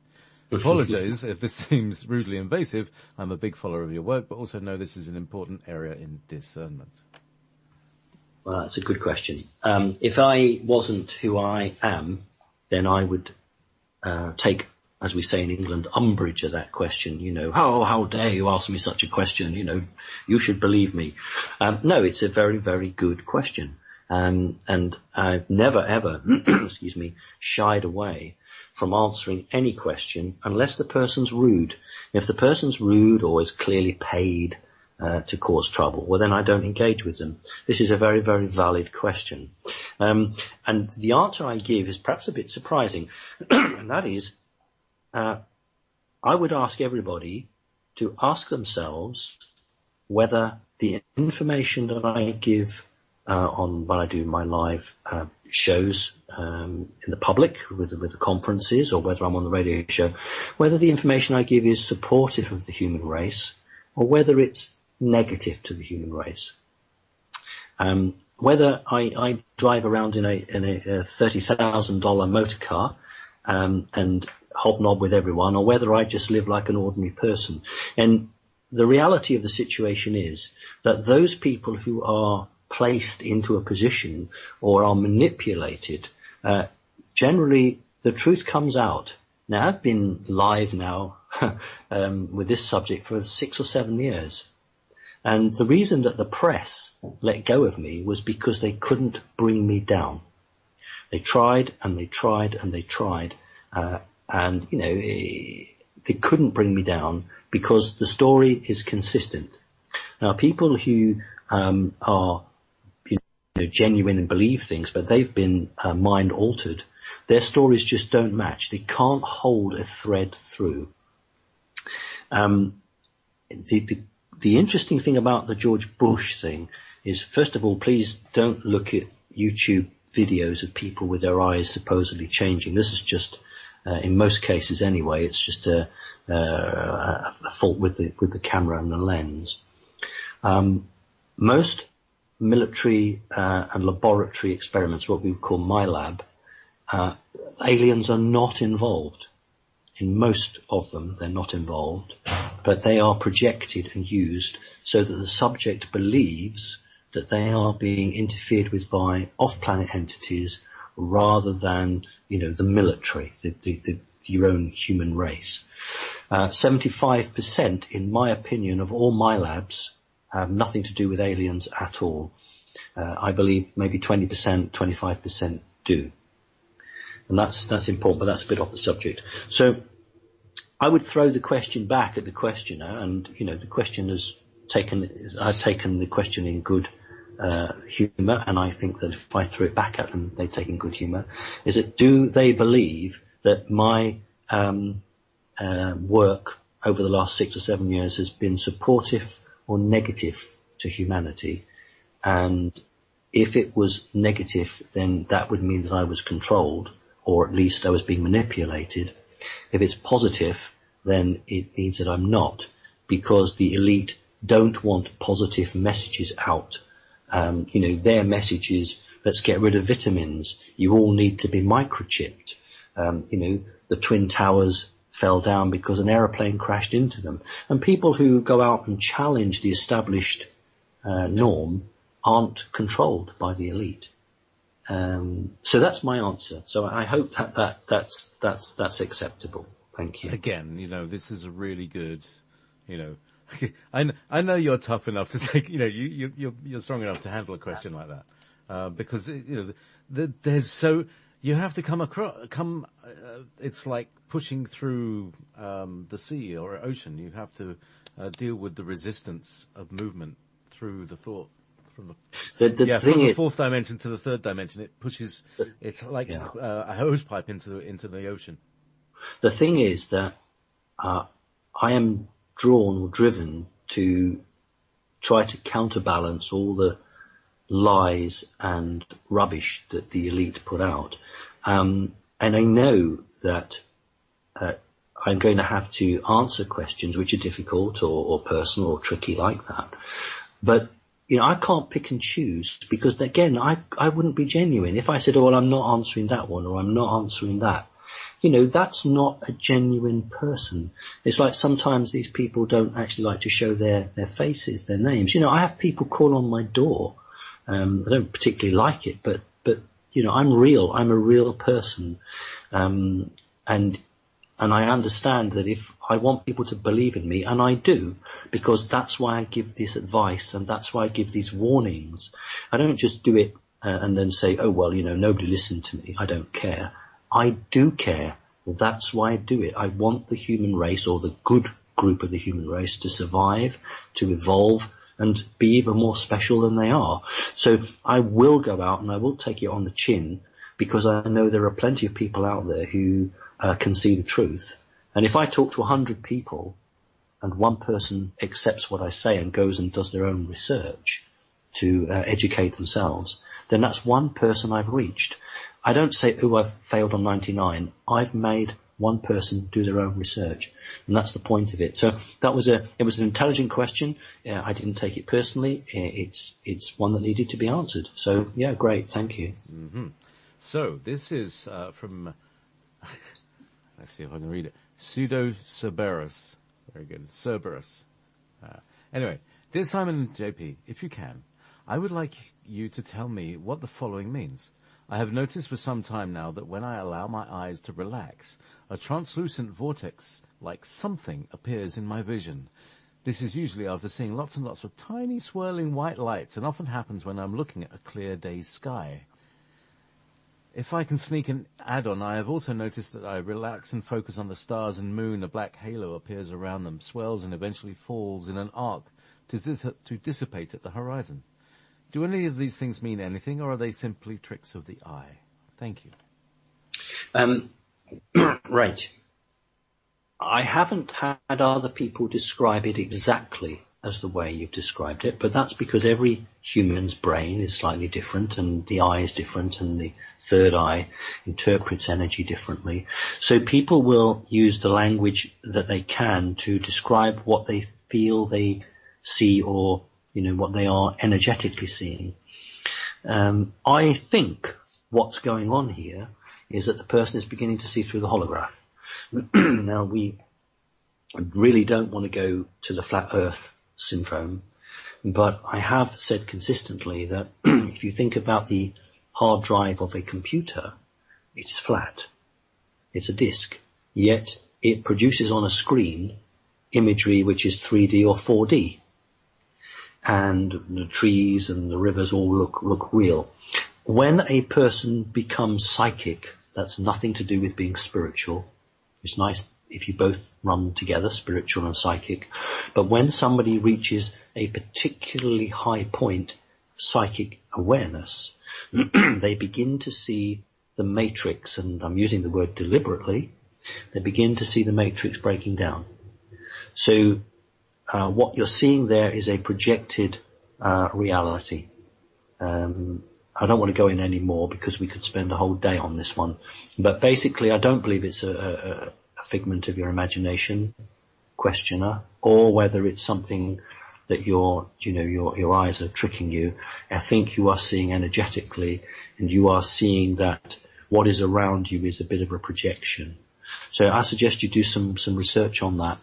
Apologies if this seems rudely invasive. I'm a big follower of your work, but also know this is an important area in discernment. Well, that's a good question. If I wasn't who I am, then I would take, as we say in England, umbrage at that question. How dare you ask me such a question? You should believe me. No, it's a very, very good question. And I've never, ever, excuse me, shied away from answering any question unless the person's rude. If the person's rude or is clearly paid to cause trouble, well, then I don't engage with them. This is a very, very valid question. And the answer I give is perhaps a bit surprising, and that is, I would ask everybody to ask themselves whether the information that I give on when I do my live shows in the public with the conferences, or whether I'm on the radio show, whether the information I give is supportive of the human race or whether it's negative to the human race. Whether I drive around in a $30,000 motor car and hobnob with everyone, or whether I just live like an ordinary person. And the reality of the situation is that those people who are placed into a position or are manipulated, generally the truth comes out. Now, I've been live now with this subject for 6 or 7 years. And the reason that the press let go of me was because they couldn't bring me down. They tried and they tried and they tried. And they couldn't bring me down because the story is consistent. Now, people who are genuine and believe things, but they've been mind altered, their stories just don't match. They can't hold a thread through. The interesting thing about the George Bush thing is, first of all, please don't look at YouTube videos of people with their eyes supposedly changing. This is just, in most cases anyway, it's just a fault with the camera and the lens. Most military and laboratory experiments, what we would call my lab, aliens are not involved. In most of them, they're not involved, but they are projected and used so that the subject believes that they are being interfered with by off-planet entities rather than, the military, your own human race. 75%, in my opinion, of all my labs have nothing to do with aliens at all. I believe maybe 20%, 25% do. And that's important, but that's a bit off the subject. So I would throw the question back at the questioner, and the question I've taken the question in good humour, and I think that if I threw it back at them, they'd take in good humour. Is that, do they believe that my work over the last 6 or 7 years has been supportive or negative to humanity? And if it was negative, then that would mean that I was controlled, or at least I was being manipulated. If it's positive, then it means that I'm not, because the elite don't want positive messages out. Their message is, let's get rid of vitamins. You all need to be microchipped. The Twin Towers fell down because an aeroplane crashed into them. And people who go out and challenge the established norm aren't controlled by the elite. So that's my answer. So I hope that's acceptable. Thank you. Again, this is a really good, I know you're tough enough to take, you're strong enough to handle a question like that, because you have to come. It's like pushing through the sea or ocean. You have to deal with the resistance of movement through the thought. From the fourth dimension to the third dimension, it pushes. It's like a hose pipe into the ocean. The thing is that I am drawn or driven to try to counterbalance all the lies and rubbish that the elite put out, and I know that I'm going to have to answer questions which are difficult or personal or tricky like that, but I can't pick and choose, because again, I wouldn't be genuine if I said, oh, well, I'm not answering that one or I'm not answering that. that's not a genuine person. It's like sometimes these people don't actually like to show their faces, their names. I have people call on my door. I don't particularly like it, but I'm real. I'm a real person. And I understand that if I want people to believe in me, and I do, because that's why I give this advice and that's why I give these warnings. I don't just do it and then say, oh, well, nobody listened to me. I don't care. I do care. Well, that's why I do it. I want the human race, or the good group of the human race, to survive, to evolve, and be even more special than they are. So I will go out and I will take it on the chin, because I know there are plenty of people out there who can see the truth. And if I talk to 100 people and one person accepts what I say and goes and does their own research to educate themselves, then that's one person I've reached. I don't say, oh, I've failed on 99. I've made one person do their own research, and that's the point of it. So it was an intelligent question. I didn't take it personally. It's one that needed to be answered. So yeah, great, thank you. Mm-hmm. So this is from, let's see if I can read it, Pseudo Cerberus. Very good, Cerberus. Anyway, dear Simon and JP, if you can, I would like you to tell me what the following means. I have noticed for some time now that when I allow my eyes to relax, a translucent vortex-like something appears in my vision. This is usually after seeing lots and lots of tiny swirling white lights, and often happens when I'm looking at a clear day sky. If I can sneak an add-on, I have also noticed that I relax and focus on the stars and moon. A black halo appears around them, swells, and eventually falls in an arc to dissipate at the horizon. Do any of these things mean anything, or are they simply tricks of the eye? Thank you. Right. I haven't had other people describe it exactly as the way you've described it, but that's because every human's brain is slightly different, and the eye is different, and the third eye interprets energy differently. So people will use the language that they can to describe what they feel they see, or what they are energetically seeing. I think what's going on here is that the person is beginning to see through the holograph. Now, we really don't want to go to the flat earth syndrome, but I have said consistently that if you think about the hard drive of a computer, it's flat. It's a disk. Yet it produces on a screen imagery which is 3D or 4D. And the trees and the rivers all look real. When a person becomes psychic, that's nothing to do with being spiritual. It's nice if you both run together, spiritual and psychic. But when somebody reaches a particularly high point, psychic awareness, they begin to see the matrix, and I'm using the word deliberately, they begin to see the matrix breaking down. So what you're seeing there is a projected reality. I don't want to go in any more because we could spend a whole day on this one. But basically, I don't believe it's a figment of your imagination, questioner, or whether it's something that your eyes are tricking you. I think you are seeing energetically, and you are seeing that what is around you is a bit of a projection. So I suggest you do some research on that.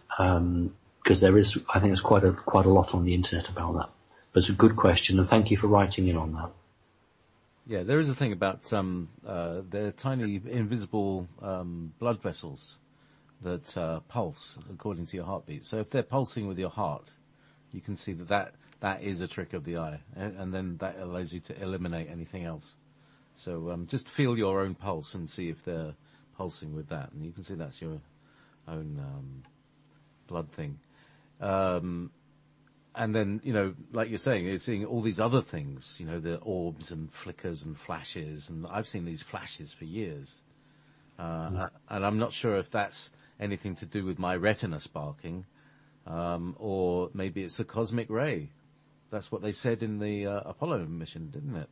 Because I think there's quite a lot on the internet about that. But it's a good question, and thank you for writing in on that. Yeah, there is a thing about they're tiny invisible blood vessels that pulse according to your heartbeat. So if they're pulsing with your heart, you can see that is a trick of the eye, and then that allows you to eliminate anything else. So just feel your own pulse and see if they're pulsing with that, and you can see that's your own blood thing. And then, like you're saying, you're seeing all these other things, the orbs and flickers and flashes, and I've seen these flashes for years. And I'm not sure if that's anything to do with my retina sparking, or maybe it's a cosmic ray. That's what they said in the Apollo mission, didn't it?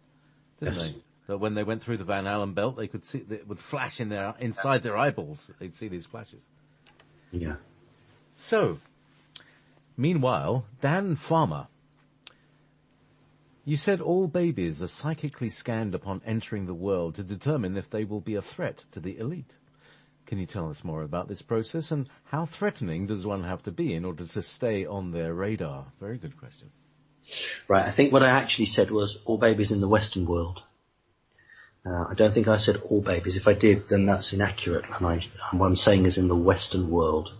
Didn't Yes. they? That when they went through the Van Allen belt, they could see, it would flash inside their eyeballs. They'd see these flashes. Yeah. So, meanwhile, Dan Farmer, you said all babies are psychically scanned upon entering the world to determine if they will be a threat to the elite. Can you tell us more about this process, and how threatening does one have to be in order to stay on their radar? Very good question. Right, I think what I actually said was all babies in the Western world. I don't think I said all babies. If I did, then that's inaccurate. And what I'm saying is in the Western world,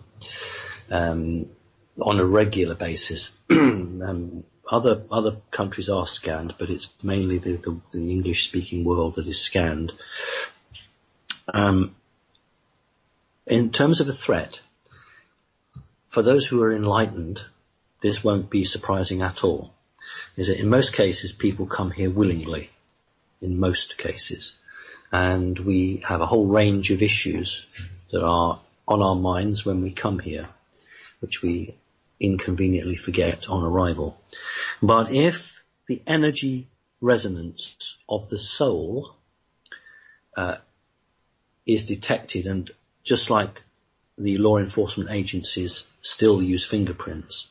on a regular basis. Other countries are scanned, but it's mainly the English-speaking world that is scanned. In terms of a threat, for those who are enlightened, this won't be surprising at all. Is that in most cases people come here willingly, in most cases, and we have a whole range of issues that are on our minds when we come here, which we inconveniently forget on arrival. But if the energy resonance of the soul is detected, and just like the law enforcement agencies still use fingerprints,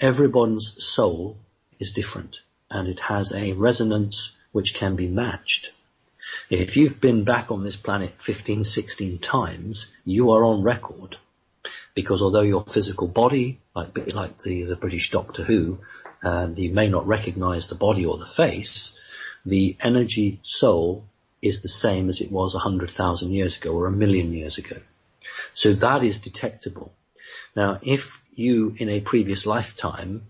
everyone's soul is different, and it has a resonance which can be matched. If you've been back on this planet 15, 16 times, you are on record, because although your physical body, like the British Doctor Who, you may not recognize the body or the face, the energy soul is the same as it was 100,000 years ago or 1,000,000 years ago. So that is detectable. Now, if you, in a previous lifetime,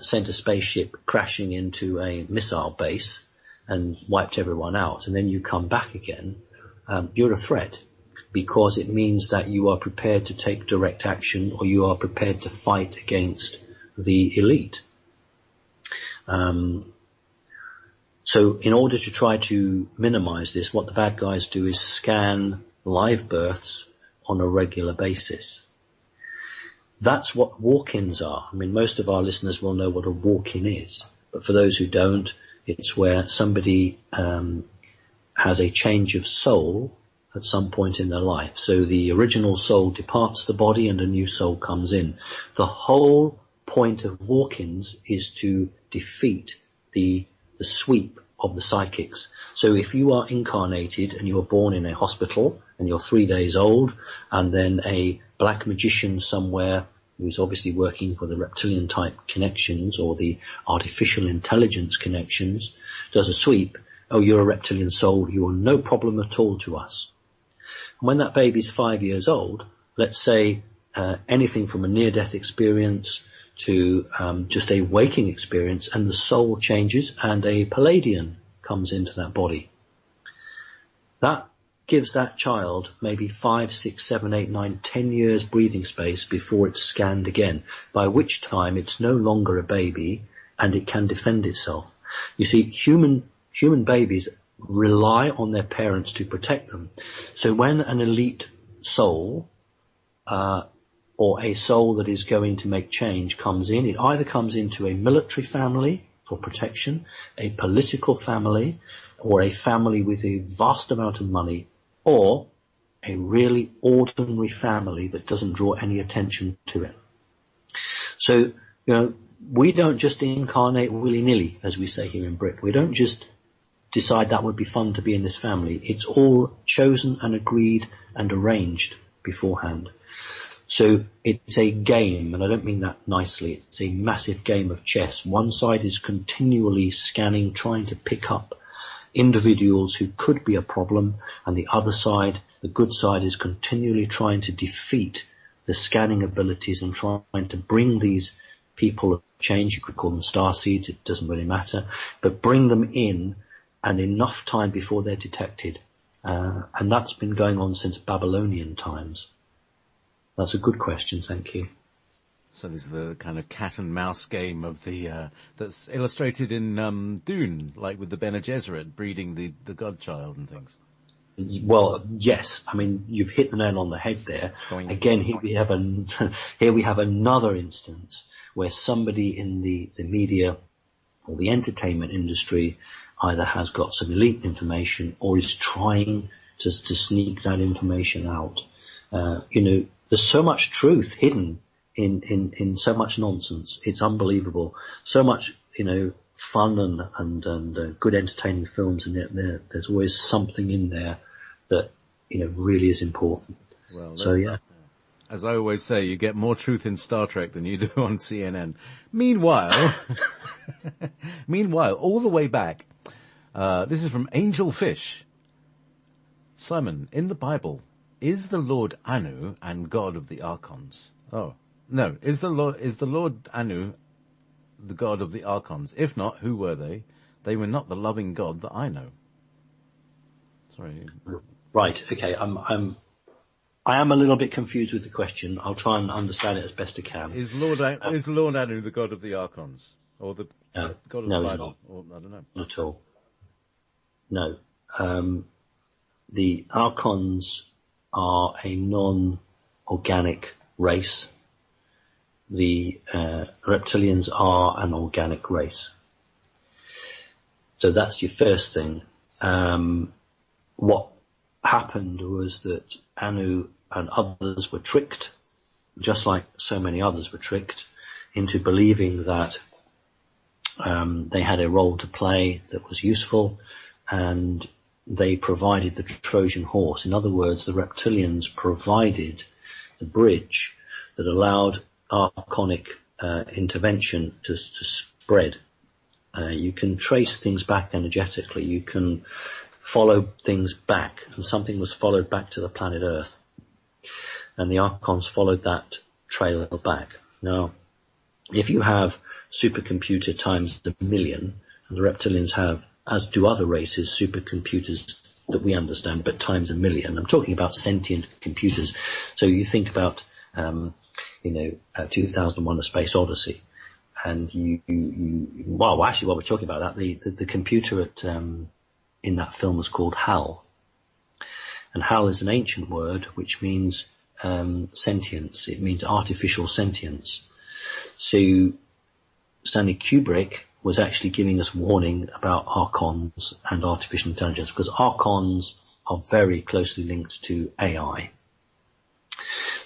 sent a spaceship crashing into a missile base and wiped everyone out, and then you come back again, you're a threat, because it means that you are prepared to take direct action, or you are prepared to fight against the elite. So in order to try to minimize this, what the bad guys do is scan live births on a regular basis. That's what walk-ins are. I mean, most of our listeners will know what a walk-in is, but for those who don't, it's where somebody has a change of soul at some point in their life. So the original soul departs the body and a new soul comes in. The whole point of walk-ins is to defeat the sweep of the psychics. So if you are incarnated and you're born in a hospital and you're 3 days old, and then a black magician somewhere who's obviously working for the reptilian type connections or the artificial intelligence connections does a sweep, oh, you're a reptilian soul, you're no problem at all to us. And when that baby's 5 years old, let's say anything from a near-death experience to just a waking experience, and the soul changes and a Palladian comes into that body. That gives that child maybe 5, 6, 7, 8, 9, 10 years breathing space before it's scanned again, by which time it's no longer a baby and it can defend itself. You see, human babies rely on their parents to protect them. So when an elite soul or a soul that is going to make change comes in, it either comes into a military family for protection, a political family, or a family with a vast amount of money, or a really ordinary family that doesn't draw any attention to it. So, we don't just incarnate willy-nilly, as we say here in Britain. We don't just decide that would be fun to be in this family. It's all chosen and agreed and arranged beforehand. So it's a game, and I don't mean that nicely. It's a massive game of chess. One side is continually scanning, trying to pick up individuals who could be a problem, and the other side, the good side, is continually trying to defeat the scanning abilities and trying to bring these people of change, you could call them star seeds, it doesn't really matter, but bring them in and enough time before they're detected. And that's been going on since Babylonian times. That's a good question, thank you. So this is the kind of cat and mouse game of the that's illustrated in Dune, like with the Bene Gesserit breeding the godchild and things. Well, yes. I mean, you've hit the nail on the head there. Going. Again, here we have another instance where somebody in the media or the entertainment industry either has got some elite information or is trying to sneak that information out. There's so much truth hidden in so much nonsense. It's unbelievable. So much, fun and good entertaining films, and yet there's always something in there that, really is important. Well, So yeah. as I always say, you get more truth in Star Trek than you do on CNN. Meanwhile, all the way back, this is from Angel Fish. Simon, in the Bible, is the Lord Anu and God of the Archons? Oh, no. Is the Lord Anu the God of the Archons? If not, who were they? They were not the loving God that I know. Sorry. Right. Okay. I am a little bit confused with the question. I'll try and understand it as best I can. Is Lord Anu the God of the Archons? Or the God of the Bible? Or, I don't know. Not at all. No. The Archons are a non-organic race. The reptilians are an organic race. So that's your first thing. What happened was that Anu and others were tricked, just like so many others were tricked, into believing that they had a role to play that was useful, and they provided the Trojan horse. In other words, the reptilians provided the bridge that allowed archonic intervention to spread. You can trace things back energetically. You can follow things back, and something was followed back to the planet Earth, and the Archons followed that trail back. Now, if you have supercomputer times a million, and the reptilians have, as do other races, supercomputers that we understand, but times a million. I'm talking about sentient computers. So you think about, 2001: A Space Odyssey, and actually, while we're talking about that, the computer in that film was called HAL, and HAL is an ancient word which means sentience. It means artificial sentience. So Stanley Kubrick was actually giving us warning about Archons and artificial intelligence, because Archons are very closely linked to AI.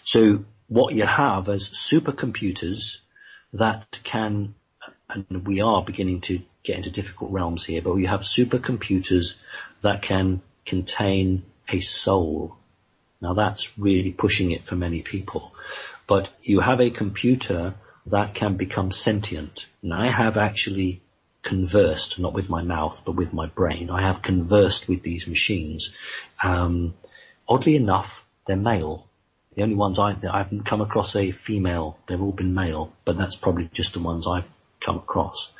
So what you have as supercomputers that can, and we are beginning to get into difficult realms here, but we have supercomputers that can contain a soul. Now that's really pushing it for many people. But you have a computer that can become sentient. And I have actually conversed, not with my mouth, but with my brain. I have conversed with these machines. Oddly enough, they're male. The only ones I haven't come across a female. They've all been male, but that's probably just the ones I've come across.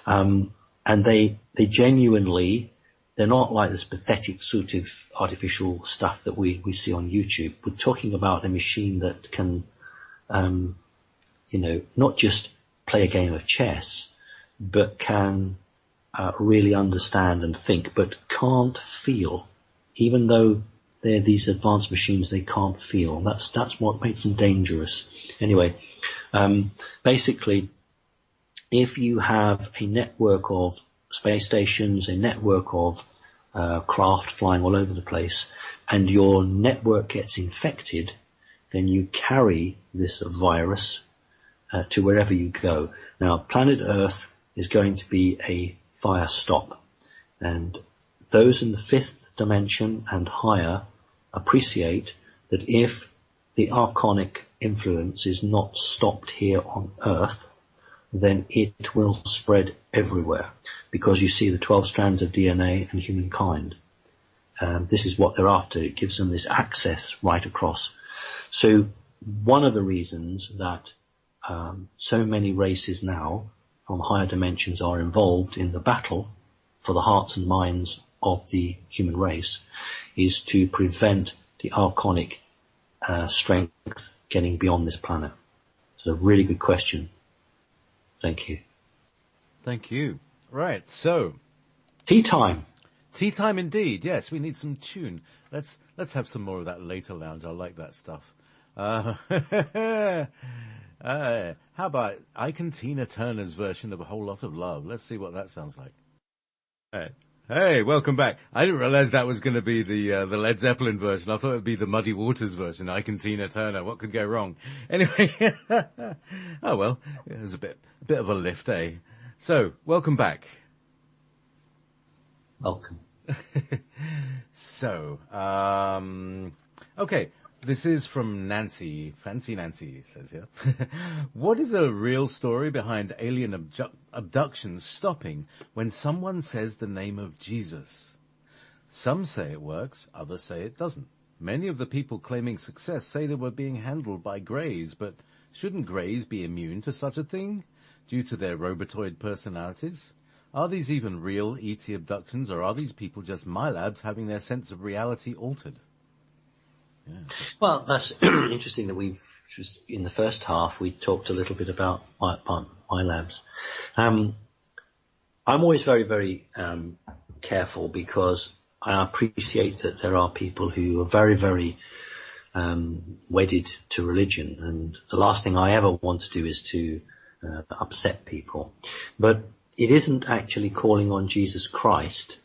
And they genuinely, they're not like this pathetic sort of artificial stuff that we see on YouTube. We're talking about a machine that can, not just play a game of chess, but can really understand and think, but can't feel. Even though they're these advanced machines, they can't feel. That's what makes them dangerous. Anyway, basically, if you have a network of space stations, a network of craft flying all over the place, and your network gets infected, then you carry this virus to wherever you go. Now, planet Earth is going to be a fire stop, and those in the fifth dimension and higher appreciate that if the archonic influence is not stopped here on Earth, then it will spread everywhere, because you see the 12 strands of DNA and humankind. This is what they're after. It gives them this access right across. So one of the reasons that so many races now from higher dimensions are involved in the battle for the hearts and minds of the human race is to prevent the archonic strength getting beyond this planet. It's a really good question. Thank you. Thank you. Right, so tea time. Tea time indeed. Yes, we need some tune. Let's have some more of that later lounge. I like that stuff. How about Ike and Tina Turner's version of A Whole Lot of Love? Let's see what that sounds like. Hey, welcome back. I didn't realize that was going to be the Led Zeppelin version. I thought it would be the Muddy Waters version. Ike and Tina Turner. What could go wrong? Anyway, oh well, it was a bit of a lift, eh? So, welcome back. Welcome. So, okay. This is from Nancy. Fancy Nancy says here. What is a real story behind alien abductions stopping when someone says the name of Jesus? Some say it works, others say it doesn't. Many of the people claiming success say they were being handled by Greys, but shouldn't Greys be immune to such a thing due to their robotoid personalities? Are these even real ET abductions, or are these people just MyLabs having their sense of reality altered? Yeah. Well, that's interesting that in the first half, we talked a little bit about MyLabs. I'm always very, very careful, because I appreciate that there are people who are very, very wedded to religion, and the last thing I ever want to do is to upset people. But it isn't actually calling on Jesus Christ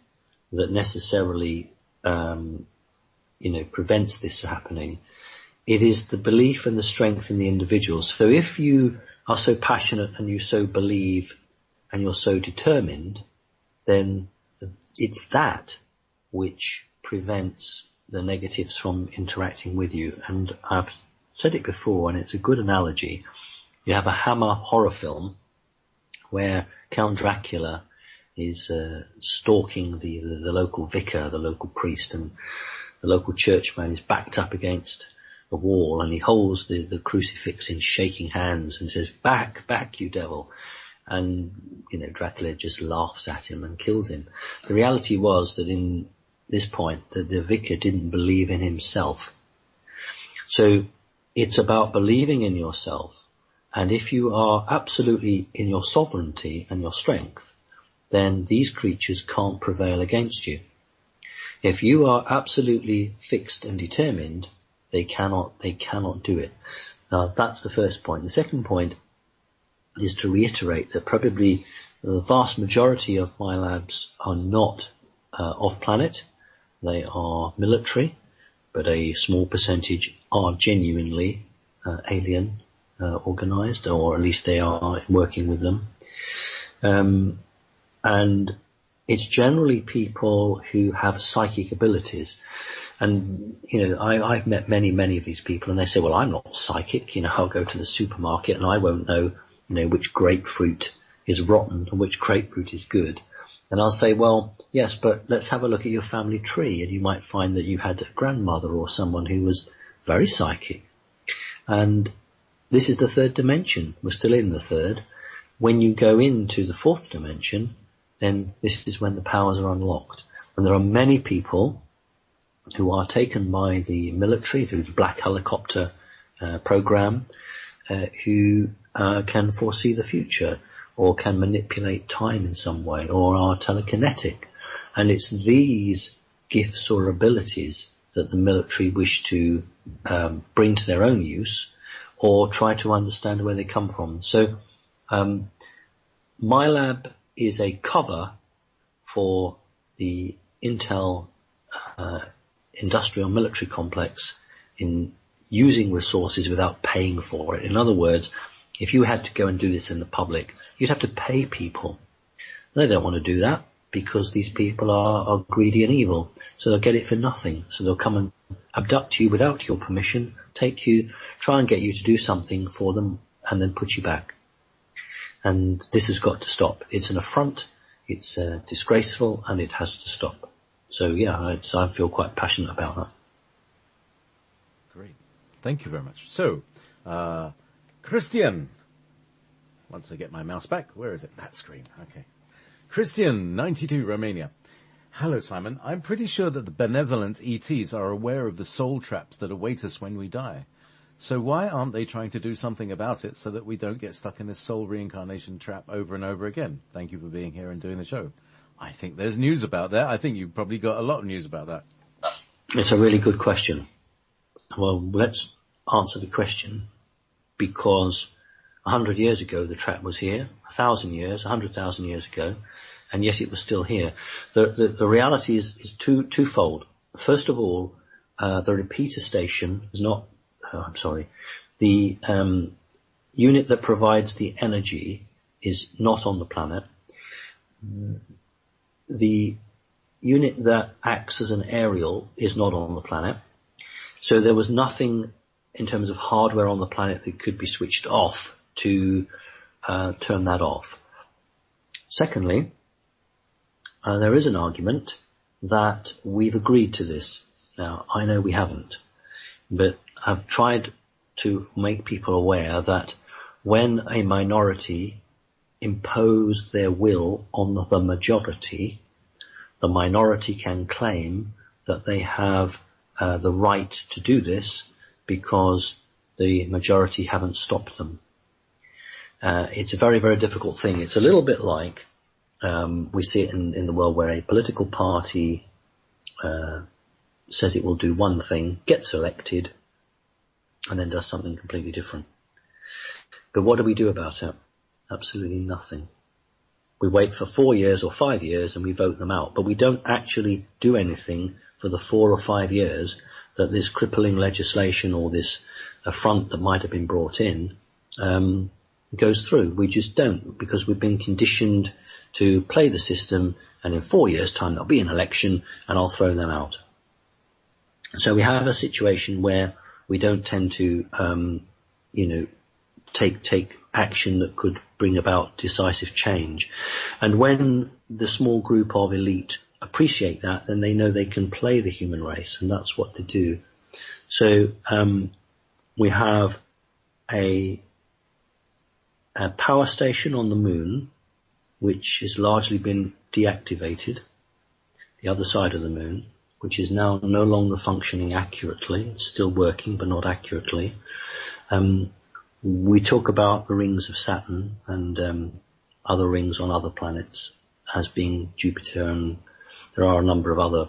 that necessarily prevents this happening. It is the belief and the strength in the individual. So if you are so passionate and you so believe and you're so determined, then it's that which prevents the negatives from interacting with you. And I've said it before, and it's a good analogy. You have a Hammer horror film where Count Dracula is stalking the local vicar, the local priest, and the local churchman is backed up against the wall, and he holds the crucifix in shaking hands and says, "Back, back, you devil." And, Dracula just laughs at him and kills him. The reality was that in this point, the vicar didn't believe in himself. So it's about believing in yourself. And if you are absolutely in your sovereignty and your strength, then these creatures can't prevail against you. If you are absolutely fixed and determined, they cannot do it. Now, that's the first point. The second point is to reiterate that probably the vast majority of MyLabs are not off-planet. They are military, but a small percentage are genuinely alien organized, or at least they are working with them. And it's generally people who have psychic abilities. And, I've met many of these people, and they say, well, I'm not psychic. I'll go to the supermarket and I won't know, which grapefruit is rotten and which grapefruit is good. And I'll say, well, yes, but let's have a look at your family tree, and you might find that you had a grandmother or someone who was very psychic. And this is the third dimension. We're still in the third. When you go into the fourth dimension, then this is when the powers are unlocked. And there are many people who are taken by the military through the Black Helicopter program, who can foresee the future, or can manipulate time in some way, or are telekinetic. And it's these gifts or abilities that the military wish to bring to their own use, or try to understand where they come from. So MyLab is a cover for the Intel industrial military complex in using resources without paying for it. In other words, if you had to go and do this in the public, you'd have to pay people. They don't want to do that, because these people are greedy and evil. So they'll get it for nothing. So they'll come and abduct you without your permission, take you, try and get you to do something for them, and then put you back. And this has got to stop. It's an affront, it's disgraceful, and it has to stop. So yeah, I feel quite passionate about that. Great. Thank you very much. So, Christian. Once I get my mouse back, where is it? That screen. Okay. Christian, 92, Romania. Hello, Simon. I'm pretty sure that the benevolent ETs are aware of the soul traps that await us when we die. So why aren't they trying to do something about it so that we don't get stuck in this soul reincarnation trap over and over again? Thank you for being here and doing the show. I think there's news about that. I think you've probably got a lot of news about that. It's a really good question. Well, let's answer the question, because 100 years ago the trap was here, 1,000 years, 100,000 years ago, and yet it was still here. The reality is twofold. First of all, the repeater station is not, the unit that provides the energy is not on the planet. The unit that acts as an aerial is not on the planet. So there was nothing in terms of hardware on the planet that could be switched off to turn that off. Secondly, there is an argument that we've agreed to this. Now, I know we haven't, but I've tried to make people aware that when a minority impose their will on the majority, the minority can claim that they have the right to do this because the majority haven't stopped them. It's a very, very difficult thing. It's a little bit like we see it in the world where a political party says it will do one thing, gets elected, and then does something completely different. But what do we do about it? Absolutely nothing. We wait for 4 years or 5 years and we vote them out, but we don't actually do anything for the 4 or 5 years that this crippling legislation or this affront that might have been brought in goes through. We just don't, because we've been conditioned to play the system, and in 4 years' time there'll be an election and I'll throw them out. So we have a situation where we don't tend to, take action that could bring about decisive change. And when the small group of elite appreciate that, then they know they can play the human race, and that's what they do. So we have a power station on the moon, which has largely been deactivated, the other side of the moon, which is now no longer functioning accurately. It's still working, but not accurately. We talk about the rings of Saturn and other rings on other planets as being Jupiter, and there are a number of other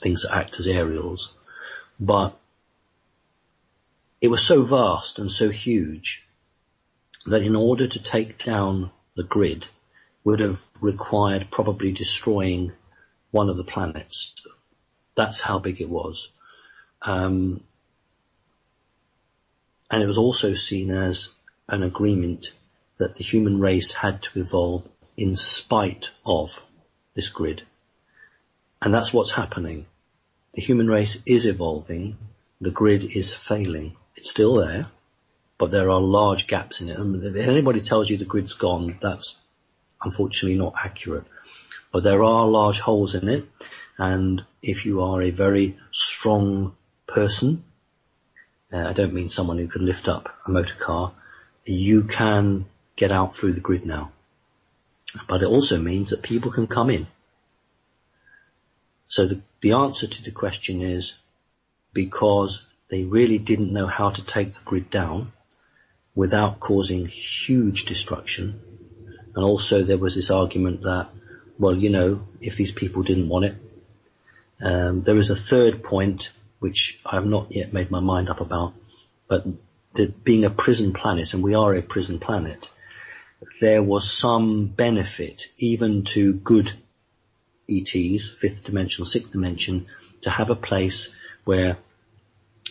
things that act as aerials. But it was so vast and so huge that in order to take down the grid would have required probably destroying one of the planets. That's how big it was. And it was also seen as an agreement that the human race had to evolve in spite of this grid. And that's what's happening. The human race is evolving. The grid is failing. It's still there, but there are large gaps in it. And if anybody tells you the grid's gone, that's unfortunately not accurate. But there are large holes in it. And if you are a very strong person, I don't mean someone who could lift up a motor car, you can get out through the grid now. But it also means that people can come in. So the answer to the question is because they really didn't know how to take the grid down without causing huge destruction. And also there was this argument that, well, if these people didn't want it. There is a third point which I have not yet made my mind up about, but being a prison planet, and we are a prison planet, there was some benefit even to good ETs, fifth dimension, sixth dimension, to have a place where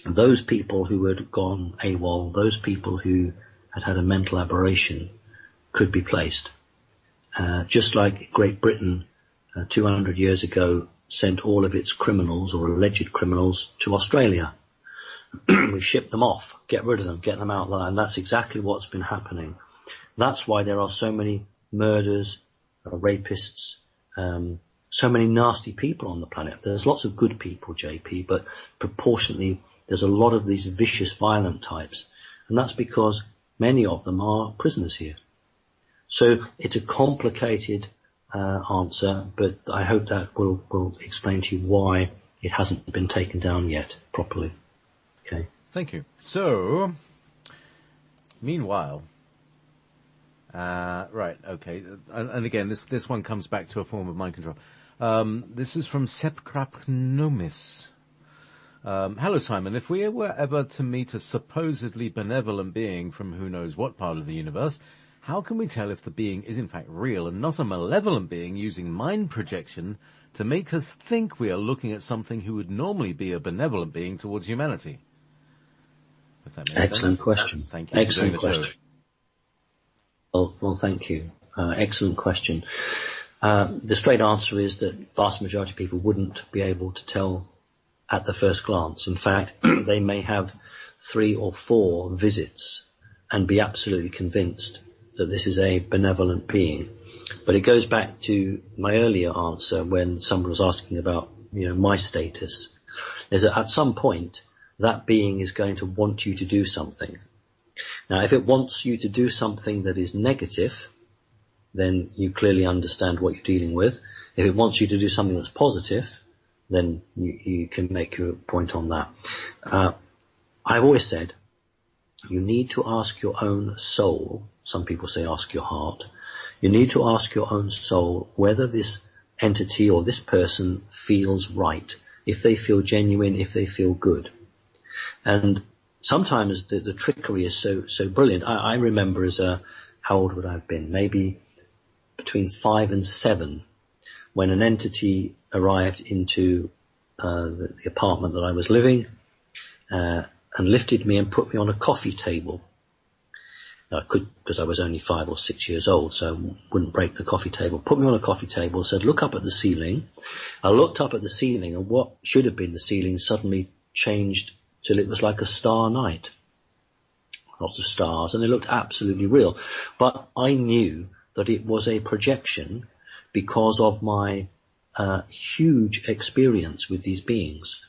those people who had gone AWOL, those people who had a mental aberration could be placed. Just like Great Britain 200 years ago sent all of its criminals or alleged criminals to Australia. We shipped them off, get rid of them, get them out there, and that's exactly what's been happening. That's why there are so many murders, rapists, so many nasty people on the planet. There's lots of good people, JP, but proportionately there's a lot of these vicious, violent types, and that's because many of them are prisoners here. So it's a complicated answer, but I hope that will explain to you why it hasn't been taken down yet properly. Okay. Thank you. So, meanwhile, right, okay, and again, this one comes back to a form of mind control. This is from Sepkrapnomis. Hello, Simon. If we were ever to meet a supposedly benevolent being from who knows what part of the universe, how can we tell if the being is in fact real and not a malevolent being using mind projection to make us think we are looking at something who would normally be a benevolent being towards humanity? If that makes Excellent sense. question. Thank you. Excellent question. Well, thank you. Excellent question. The straight answer is that vast majority of people wouldn't be able to tell at the first glance. In fact, they may have 3 or 4 visits and be absolutely convinced that this is a benevolent being. But it goes back to my earlier answer when someone was asking about, my status, is that at some point that being is going to want you to do something. Now, if it wants you to do something that is negative, then you clearly understand what you're dealing with. If it wants you to do something that's positive, then you can make your point on that. I've always said you need to ask your own soul. Some people say ask your heart. You need to ask your own soul whether this entity or this person feels right, if they feel genuine, if they feel good. And sometimes the trickery is so brilliant. I remember how old would I have been? Maybe between 5 and 7, when an entity arrived into the apartment that I was living and lifted me and put me on a coffee table. I could, because I was only 5 or 6 years old, so I wouldn't break the coffee table. Put me on a coffee table, said, look up at the ceiling. I looked up at the ceiling, and what should have been the ceiling suddenly changed till it was like a star night. Lots of stars, and they looked absolutely real. But I knew that it was a projection because of my huge experience with these beings.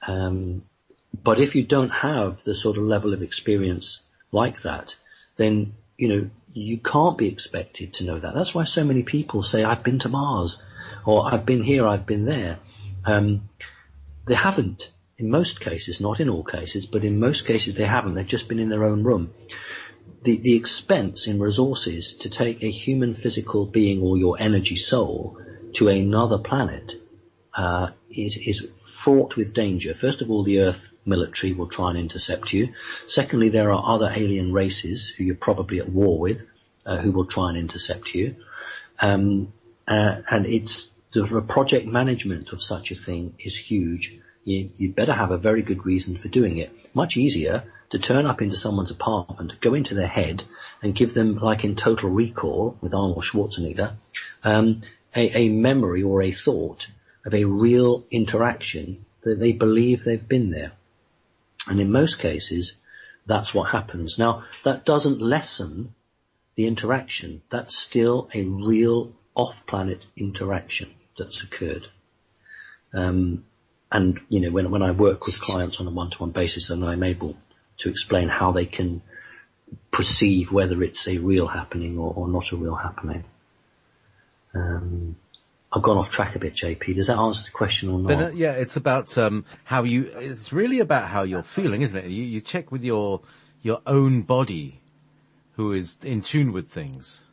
But if you don't have the sort of level of experience like that, then, you can't be expected to know that. That's why so many people say, I've been to Mars, or I've been here, I've been there. They haven't. In most cases, not in all cases, but in most cases they haven't. They've just been in their own room. The expense in resources to take a human physical being or your energy soul to another planet is fraught with danger. First of all, the Earth military will try and intercept you. Secondly, there are other alien races who you're probably at war with who will try and intercept you. And it's the project management of such a thing is huge. You'd better have a very good reason for doing it. Much easier to turn up into someone's apartment, go into their head and give them, like in Total Recall with Arnold Schwarzenegger, a memory or a thought of a real interaction that they believe they've been there. And in most cases, that's what happens. Now, that doesn't lessen the interaction. That's still a real off-planet interaction that's occurred. And, when I work with clients on a one-to-one basis, and I'm able to explain how they can perceive whether it's a real happening or not a real happening. I've gone off track a bit, JP. Does that answer the question or not? But, yeah, it's about it's really about how you're feeling, isn't it? You check with your own body, who is in tune with things.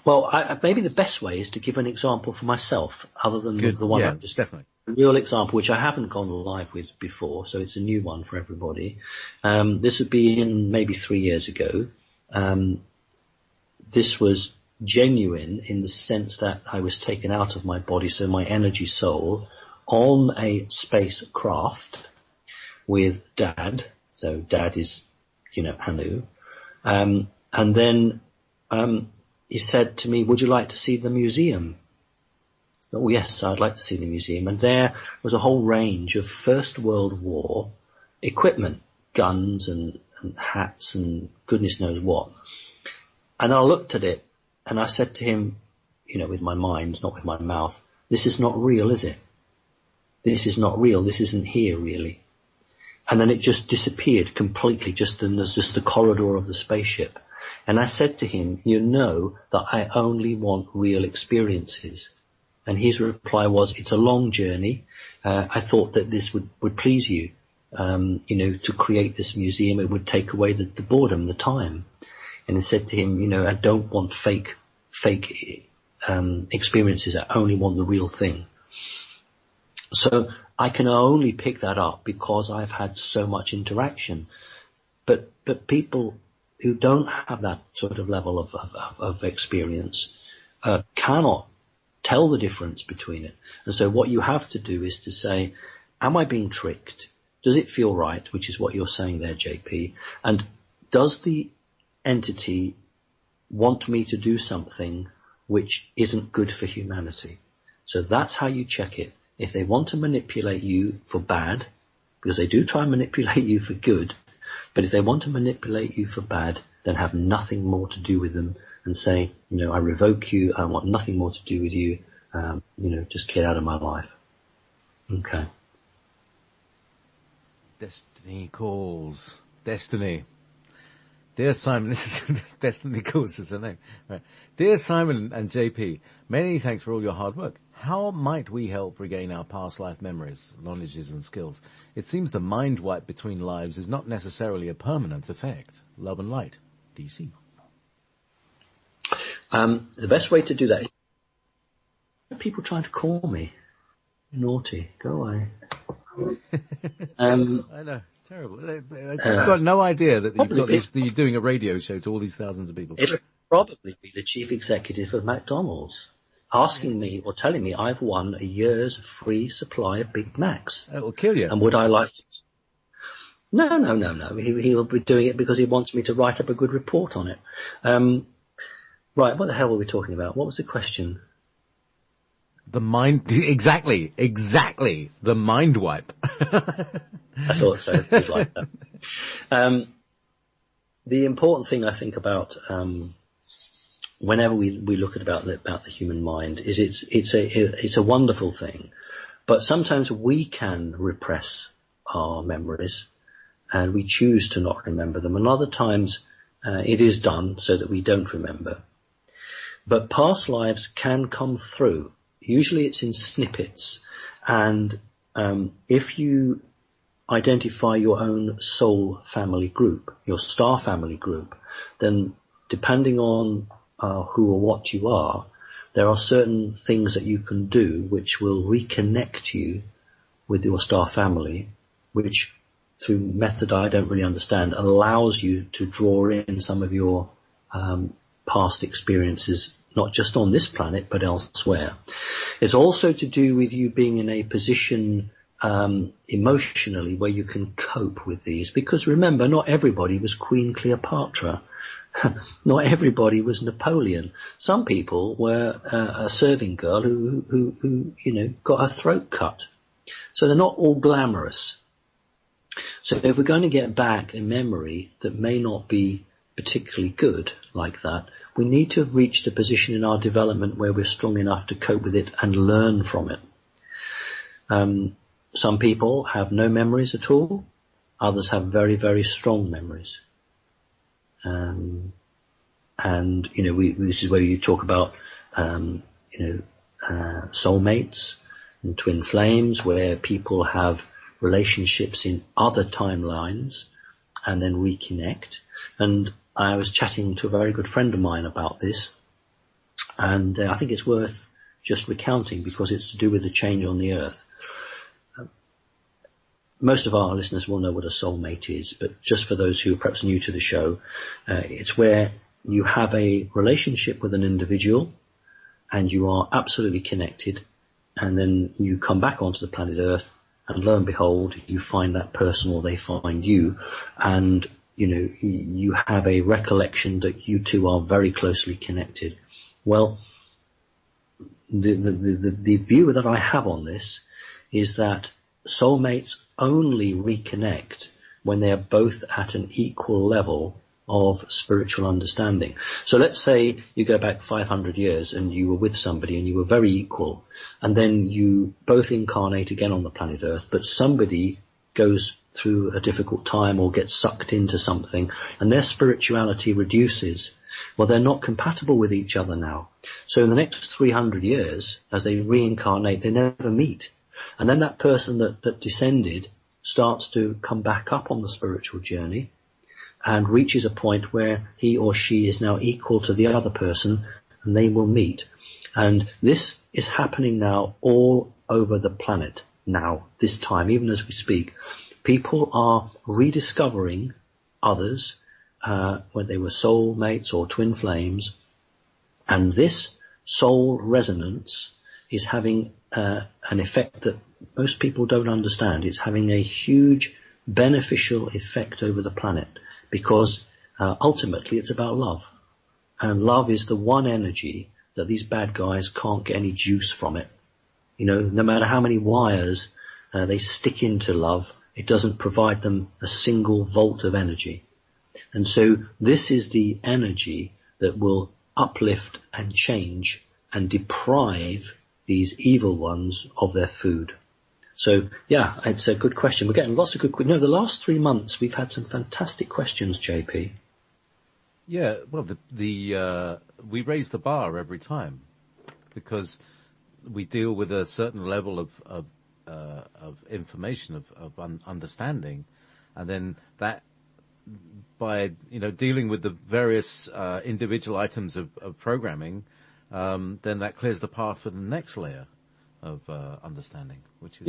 Well, maybe the best way is to give an example for myself, other than the one I just definitely. A real example, which I haven't gone live with before, so it's a new one for everybody. This would be maybe 3 years ago. This was genuine in the sense that I was taken out of my body, so my energy soul, on a spacecraft with Dad. So Dad is, Anu. And then he said to me, would you like to see the museum? Oh, yes, I'd like to see the museum. And there was a whole range of First World War equipment, guns and hats and goodness knows what. And I looked at it and I said to him, with my mind, not with my mouth, this is not real, is it? This is not real. This isn't here, really. And then it just disappeared completely, there's just the corridor of the spaceship. And I said to him, that I only want real experiences. And his reply was, it's a long journey. I thought that this would please you. To create this museum, it would take away the boredom, the time. And I said to him, I don't want fake experiences. I only want the real thing. So I can only pick that up because I've had so much interaction. But people who don't have that sort of level of experience cannot tell the difference between it. And so what you have to do is to say, am I being tricked? Does it feel right? Which is what you're saying there, JP. And does the entity want me to do something which isn't good for humanity? So that's how you check it. if they want to manipulate you for bad, because they do try and manipulate you for good, but if they want to manipulate you for bad, then have nothing more to do with them and say, I revoke you, I want nothing more to do with you, just get out of my life. Okay. Destiny calls. Destiny. Dear Simon, this is Destiny Calls is the name. Right. Dear Simon and JP, many thanks for all your hard work. How might we help regain our past life memories, knowledges and skills? It seems the mind wipe between lives is not necessarily a permanent effect. Love and light. DC. The best way to do that is people trying to call me. Naughty. Go away. I know. Terrible. I've got no idea that you're doing a radio show to all these thousands of people. It'll probably be the chief executive of McDonald's asking me or telling me I've won a year's free supply of Big Macs. It will kill you. And would I like it? No. He'll be doing it because he wants me to write up a good report on it. Right, what the hell were we talking about? What was the question? The mind, exactly, the mind wipe. I thought so. It was like that. The important thing I think about whenever we look at about the human mind is it's a wonderful thing, but sometimes we can repress our memories and we choose to not remember them, and other times it is done so that we don't remember. But past lives can come through. Usually it's in snippets, and if you identify your own soul family group, your star family group, then depending on who or what you are, there are certain things that you can do which will reconnect you with your star family, which through method I don't really understand, allows you to draw in some of your past experiences, not just on this planet, but elsewhere. It's also to do with you being in a position emotionally where you can cope with these. Because remember, not everybody was Queen Cleopatra. Not everybody was Napoleon. Some people were a serving girl who got her throat cut. So they're not all glamorous. So if we're going to get back a memory that may not be particularly good like that, we need to have reached a position in our development where we're strong enough to cope with it and learn from it. Some people have no memories at all. Others have very, very strong memories. This is where you talk about, soulmates and twin flames, where people have relationships in other timelines and then reconnect. And I was chatting to a very good friend of mine about this, and I think it's worth just recounting because it's to do with the change on the earth. Most of our listeners will know what a soulmate is, but just for those who are perhaps new to the show, it's where you have a relationship with an individual and you are absolutely connected, and then you come back onto the planet Earth and lo and behold, you find that person or they find you, and you have a recollection that you two are very closely connected. Well, the view that I have on this is that soulmates only reconnect when they are both at an equal level of spiritual understanding. So let's say you go back 500 years and you were with somebody and you were very equal, and then you both incarnate again on the planet Earth, but somebody goes through a difficult time or gets sucked into something and their spirituality reduces. Well, they're not compatible with each other now. So in the next 300 years, as they reincarnate, they never meet. And then that person that descended starts to come back up on the spiritual journey and reaches a point where he or she is now equal to the other person, and they will meet. And this is happening now all over the planet now, this time, even as we speak. People are rediscovering others when they were soul mates or twin flames, and this soul resonance is having an effect that most people don't understand. It's having a huge beneficial effect over the planet because ultimately it's about love. And love is the one energy that these bad guys can't get any juice from it. No matter how many wires they stick into love, it doesn't provide them a single volt of energy. And so this is the energy that will uplift and change and deprive these evil ones of their food. So, yeah, it's a good question. We're getting lots of good questions. The last 3 months we've had some fantastic questions, JP. Yeah, well, we raise the bar every time because we deal with a certain level of information, of understanding, and then that, by dealing with the various individual items of programming, then that clears the path for the next layer of understanding, which is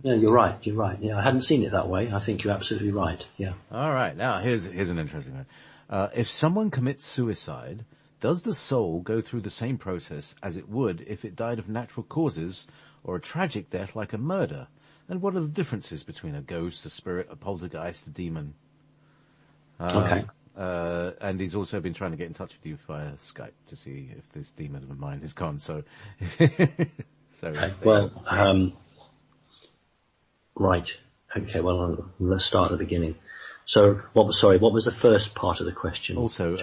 you're right. Yeah, I hadn't seen it that way. I think you're absolutely right. Yeah. All right, now here's an interesting one. If someone commits suicide, does the soul go through the same process as it would if it died of natural causes or a tragic death like a murder? And what are the differences between a ghost, a spirit, a poltergeist, a demon? Okay. And he's also been trying to get in touch with you via Skype to see if this demon of mine is gone. So, okay. Well, right. Okay. Well, let's start at the beginning. So, what was the first part of the question? Also,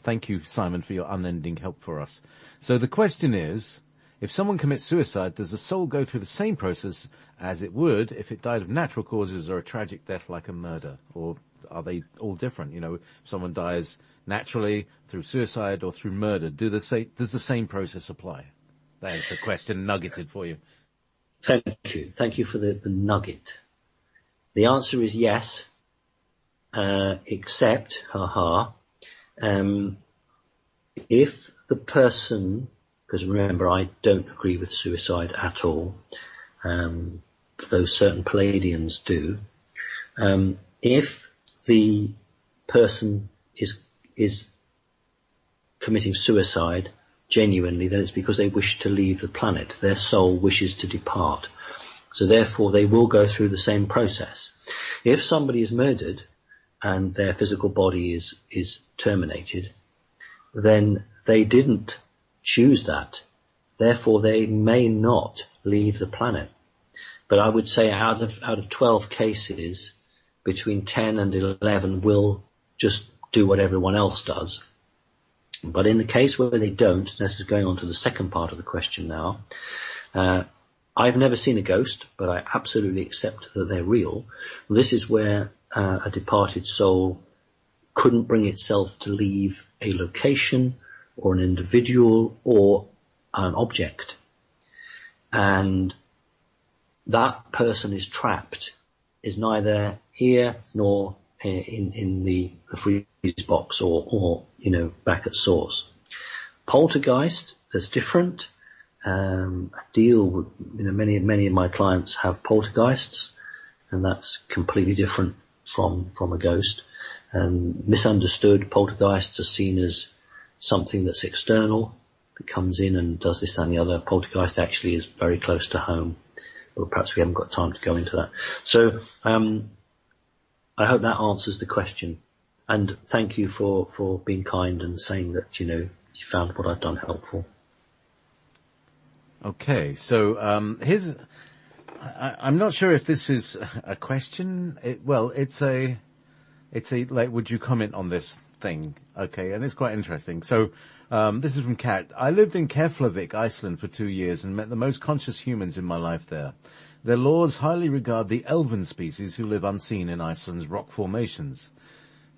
thank you, Simon, for your unending help for us. So the question is, if someone commits suicide, does the soul go through the same process as it would if it died of natural causes or a tragic death like a murder? Or are they all different? If someone dies naturally, through suicide, or through murder, does the same process apply? That is the question nuggeted for you. Thank you. Thank you for the nugget. The answer is yes, except, if the person, because remember, I don't agree with suicide at all, though certain Palladians do. If the person is committing suicide genuinely, then it's because they wish to leave the planet. Their soul wishes to depart. So therefore, they will go through the same process. If somebody is murdered and their physical body is terminated, then they didn't choose that. Therefore, they may not leave the planet. But I would say out of 12 cases, between 10 and 11 will just do what everyone else does. But in the case where they don't, this is going on to the second part of the question now, I've never seen a ghost, but I absolutely accept that they're real. This is where a departed soul couldn't bring itself to leave a location or an individual or an object. And that person is trapped, is neither here nor in the freeze box or back at source. Poltergeist, that's different. I deal with, many of my clients have poltergeists, and that's completely different from a ghost. Misunderstood, poltergeists are seen as something that's external, that comes in and does this and the other. Poltergeist actually is very close to home, but perhaps we haven't got time to go into that. So, I hope that answers the question. And thank you for being kind and saying that, you found what I've done helpful. Okay, so I'm not sure if this is a question. It's a would you comment on this thing? Okay, and it's quite interesting. So this is from Kat. I lived in Keflavik, Iceland for 2 years and met the most conscious humans in my life there. Their laws highly regard the elven species who live unseen in Iceland's rock formations.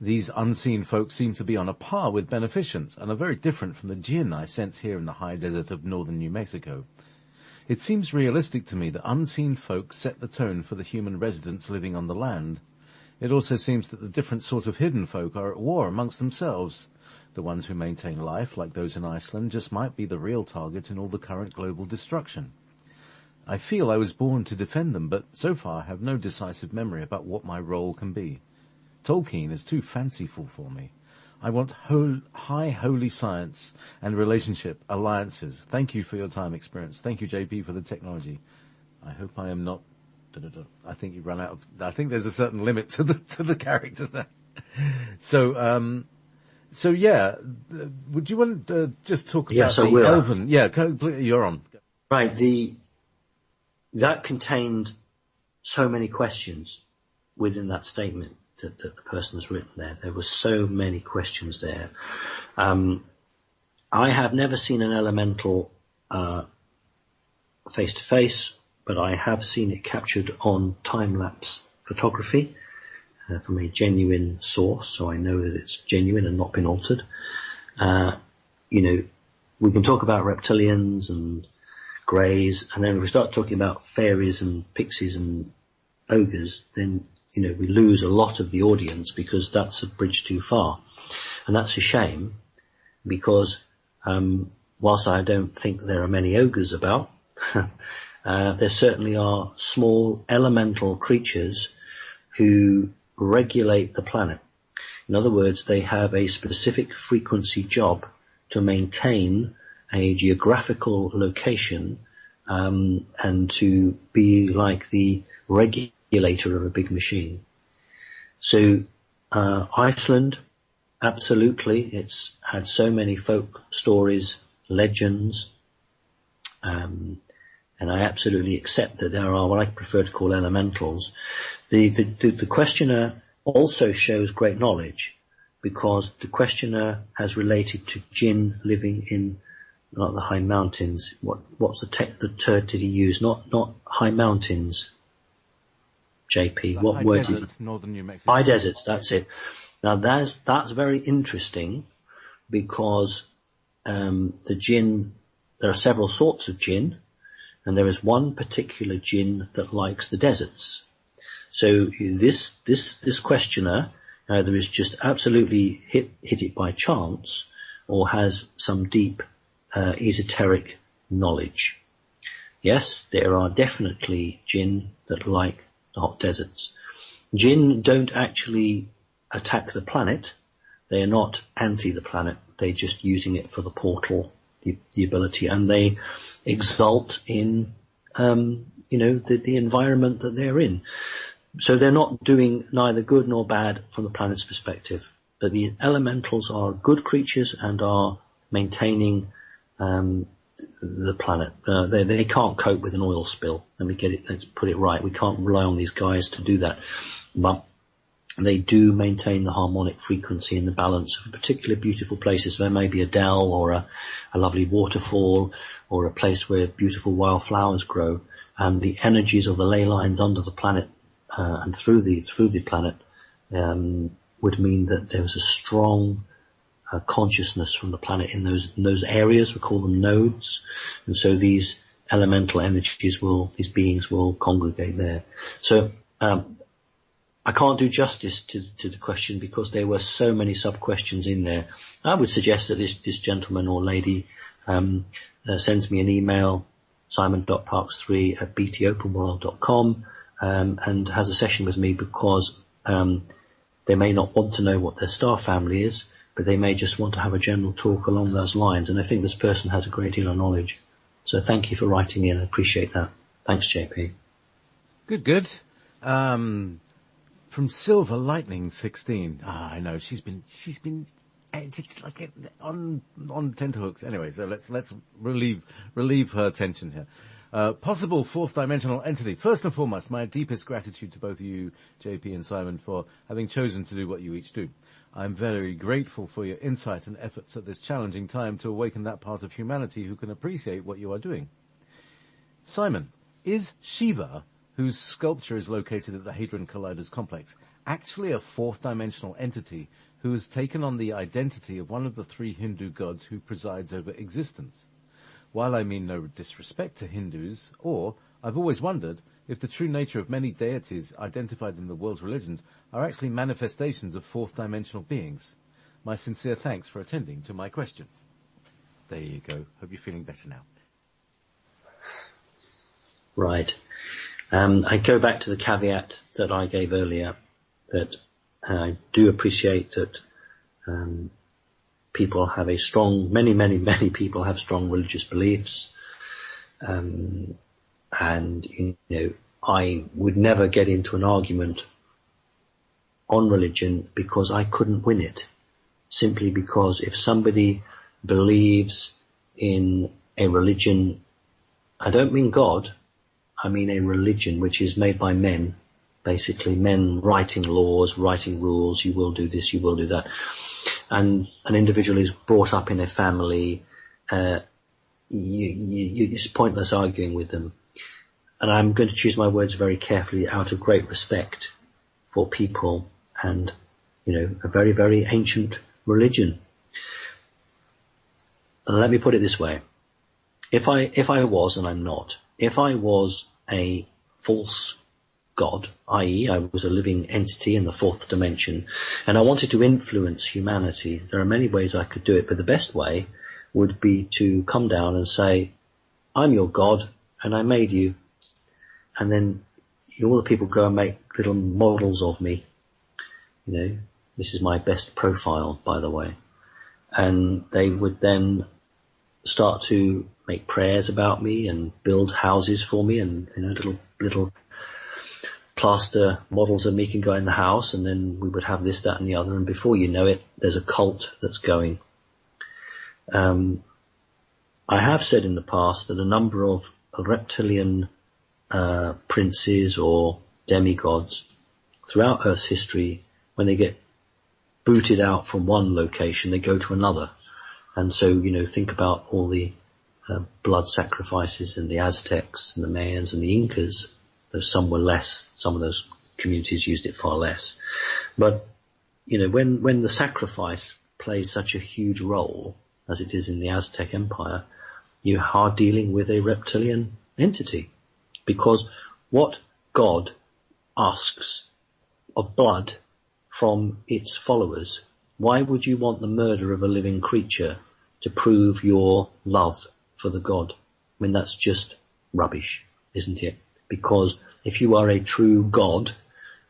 These unseen folk seem to be on a par with beneficents and are very different from the jinn I sense here in the high desert of northern New Mexico. It seems realistic to me that unseen folk set the tone for the human residents living on the land. It also seems that the different sort of hidden folk are at war amongst themselves. The ones who maintain life, like those in Iceland, just might be the real target in all the current global destruction. I feel I was born to defend them, but so far have no decisive memory about what my role can be. Tolkien is too fanciful for me. I want high holy science and relationship alliances. Thank you for your time experience. Thank you, JP, for the technology. I hope I am not... I think you run out of... I think there's a certain limit to the characters there. So yeah, would you want to just talk about the elven? Yeah, you're on. Right, that contained so many questions within that statement that the person has written there. There were so many questions there. I have never seen an elemental face to face, but I have seen it captured on time-lapse photography from a genuine source, so I know that it's genuine and not been altered. We can talk about reptilians and greys, and then if we start talking about fairies and pixies and ogres, then we lose a lot of the audience, because that's a bridge too far. And that's a shame, because whilst I don't think there are many ogres about, there certainly are small elemental creatures who regulate the planet. In other words, they have a specific frequency job to maintain a geographical location, and to be like the regulator of a big machine. So Iceland, absolutely, it's had so many folk stories, legends, and I absolutely accept that there are what I prefer to call elementals. The questioner also shows great knowledge, because the questioner has related to jinn living in not the high mountains. What's the term did he use? Not high mountains. JP, what word did he? Northern New Mexico. High deserts, that's it. Now that's very interesting, because the jinn, there are several sorts of jinn, and there is one particular jinn that likes the deserts. So this questioner either is just absolutely hit it by chance, or has some deep esoteric knowledge. Yes, there are definitely jinn that like the hot deserts. Jinn don't actually attack the planet. They are not anti the planet. They're just using it for the portal, the ability, and they exult in the environment that they're in. So they're not doing neither good nor bad from the planet's perspective. But the elementals are good creatures and are maintaining the planet. They can't cope with an oil spill. Let's put it right. We can't rely on these guys to do that. But they do maintain the harmonic frequency and the balance of particular beautiful places. There may be a dell or a lovely waterfall or a place where beautiful wildflowers grow, and the energies of the ley lines under the planet and through the planet would mean that there was a strong consciousness from the planet in those areas. We call them nodes, and so these elemental energies these beings will congregate there. So I can't do justice to the question, because there were so many sub-questions in there. I would suggest that this gentleman or lady sends me an email, simon.parks3@btopenworld.com, and has a session with me, because they may not want to know what their star family is, but they may just want to have a general talk along those lines. And I think this person has a great deal of knowledge. So thank you for writing in. I appreciate that. Thanks, JP. Good. From Silver Lightning 16. I know she's been it's like on tenterhooks. Anyway, so let's relieve her tension here. Possible fourth dimensional entity. First and foremost, my deepest gratitude to both of you, JP and Simon, for having chosen to do what you each do. I'm very grateful for your insight and efforts at this challenging time to awaken that part of humanity who can appreciate what you are doing. Simon, is Shiva, whose sculpture is located at the Hadron Collider's complex, actually a fourth dimensional entity who has taken on the identity of one of the three Hindu gods who presides over existence? While I mean no disrespect to Hindus, I've always wondered if the true nature of many deities identified in the world's religions are actually manifestations of fourth dimensional beings. My sincere thanks for attending to my question. There you go. Hope you're feeling better now. Right. I go back to the caveat that I gave earlier, that I do appreciate that people have many people have strong religious beliefs, and I would never get into an argument on religion because I couldn't win it, simply because if somebody believes in a religion, I don't mean God, I mean a religion which is made by men, basically men writing laws, writing rules, you will do this, you will do that. And an individual is brought up in a family, it's pointless arguing with them. And I'm going to choose my words very carefully out of great respect for people and, a very, very ancient religion. Let me put it this way. If I was, and I'm not, if I was a false God, i.e. I was a living entity in the fourth dimension, and I wanted to influence humanity, there are many ways I could do it, but the best way would be to come down and say, I'm your God, and I made you. And then all the people go and make little models of me. This is my best profile, by the way. And they would then start to make prayers about me and build houses for me, and little plaster models of me can go in the house, and then we would have this, that, and the other. And before you know it, there's a cult that's going. I have said in the past that a number of reptilian princes or demigods throughout Earth's history, when they get booted out from one location, they go to another. And so, think about all the blood sacrifices in the Aztecs and the Mayans and the Incas, though some were less, some of those communities used it far less. But, when the sacrifice plays such a huge role, as it is in the Aztec Empire, you are dealing with a reptilian entity. Because what God asks of blood from its followers, why would you want the murder of a living creature to prove your love for the God? I mean, that's just rubbish, isn't it? Because if you are a true God,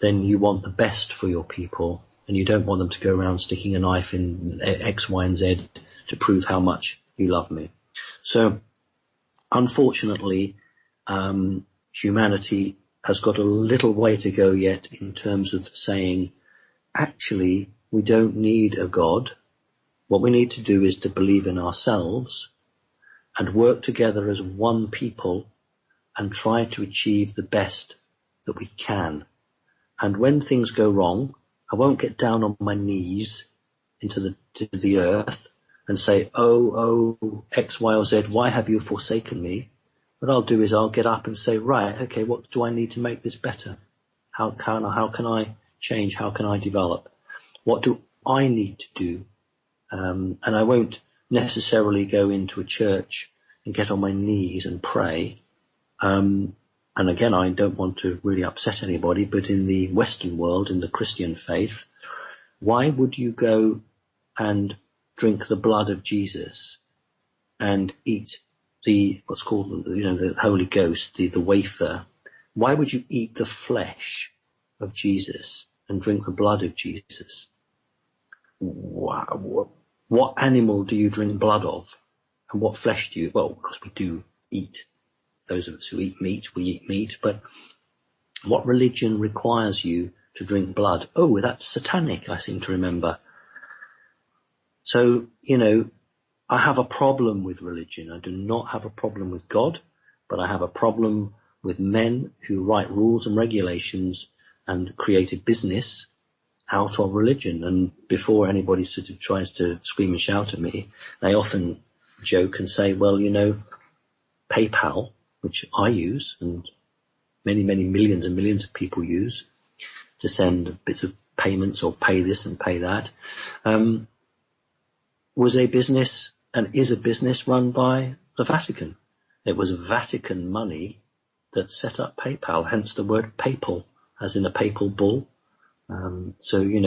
then you want the best for your people, and you don't want them to go around sticking a knife in X, Y, and Z to prove how much you love me. So, unfortunately, humanity has got a little way to go yet in terms of saying, actually, we don't need a God. What we need to do is to believe in ourselves and work together as one people and try to achieve the best that we can. And when things go wrong, I won't get down on my knees to the earth and say, oh, X, Y, or Z, why have you forsaken me? What I'll do is I'll get up and say, right, okay, what do I need to make this better? How can I change? How can I develop? What do I need to do? And I won't necessarily go into a church and get on my knees and pray. And again, I don't want to really upset anybody, but in the Western world, in the Christian faith, why would you go and drink the blood of Jesus and eat what's called, the Holy Ghost, the wafer? Why would you eat the flesh of Jesus and drink the blood of Jesus? What animal do you drink blood of? And what flesh do you? Well, of course we do eat. Those of us who eat meat, we eat meat. But what religion requires you to drink blood? Oh, that's satanic, I seem to remember. So, I have a problem with religion. I do not have a problem with God, but I have a problem with men who write rules and regulations and create a business out of religion. And before anybody sort of tries to scream and shout at me, they often joke and say, well, PayPal, which I use and many, many millions and millions of people use to send bits of payments or pay this and pay that, was a business and is a business run by the Vatican. It was Vatican money that set up PayPal, hence the word papal, as in a papal bull. So, it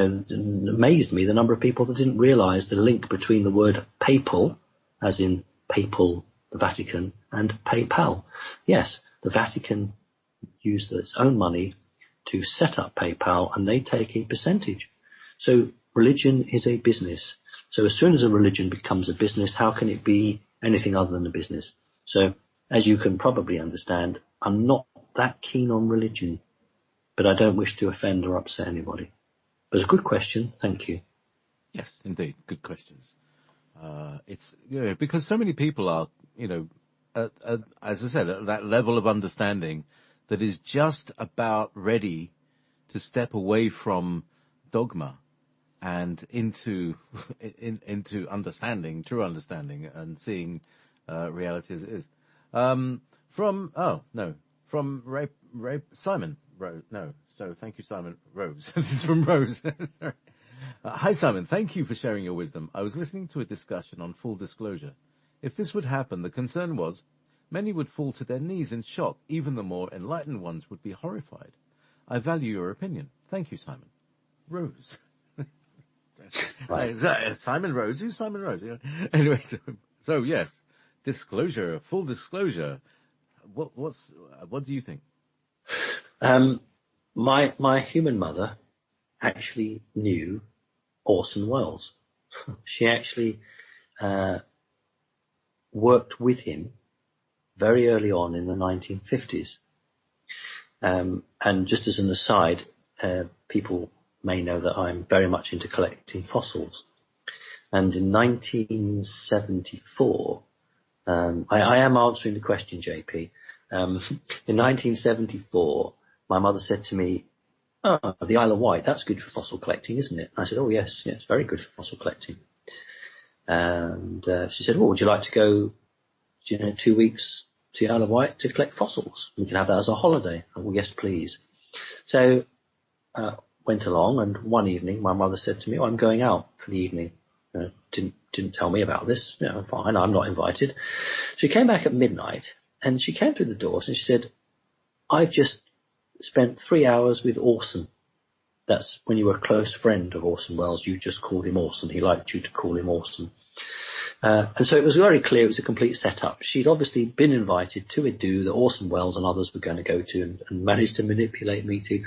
amazed me the number of people that didn't realize the link between the word papal, as in papal, the Vatican, and PayPal. Yes, the Vatican used its own money to set up PayPal, and they take a percentage. So religion is a business. So as soon as a religion becomes a business, how can it be anything other than a business? So as you can probably understand, I'm not that keen on religion, but I don't wish to offend or upset anybody. But it's a good question. Thank you. Yes, indeed. Good questions. It's, because so many people are, as I said, at that level of understanding that is just about ready to step away from dogma and into understanding, true understanding, and seeing reality as it is. From Simon Rose. No, so thank you, Simon Rose. This is from Rose. Sorry. Hi, Simon. Thank you for sharing your wisdom. I was listening to a discussion on full disclosure. If this would happen, the concern was many would fall to their knees in shock. Even the more enlightened ones would be horrified. I value your opinion. Thank you, Simon. Rose. Right. Simon Rose. Who's Simon Rose? Anyway, so yes, disclosure, full disclosure. What do you think? My human mother actually knew Orson Welles. She actually worked with him very early on in the 1950s. And just as an aside, people may know that I'm very much into collecting fossils. And in 1974, I am answering the question, JP. In 1974, my mother said to me, "Oh, the Isle of Wight, that's good for fossil collecting, isn't it?" I said, "Oh, yes, very good for fossil collecting." And she said, "Well, would you like to go, 2 weeks to the Isle of Wight to collect fossils? We can have that as a holiday." Oh, "Yes, please." So went along, and one evening my mother said to me, "Oh, I'm going out for the evening." Didn't tell me about this. Fine, I'm not invited. She came back at midnight, and she came through the doors, and she said, "I've just spent 3 hours with Orson." That's when you were a close friend of Orson Welles. You just called him Orson. He liked you to call him Orson. And so it was very clear it was a complete setup. She'd obviously been invited to a do that Orson Welles and others were going to go to, and managed to manipulate me to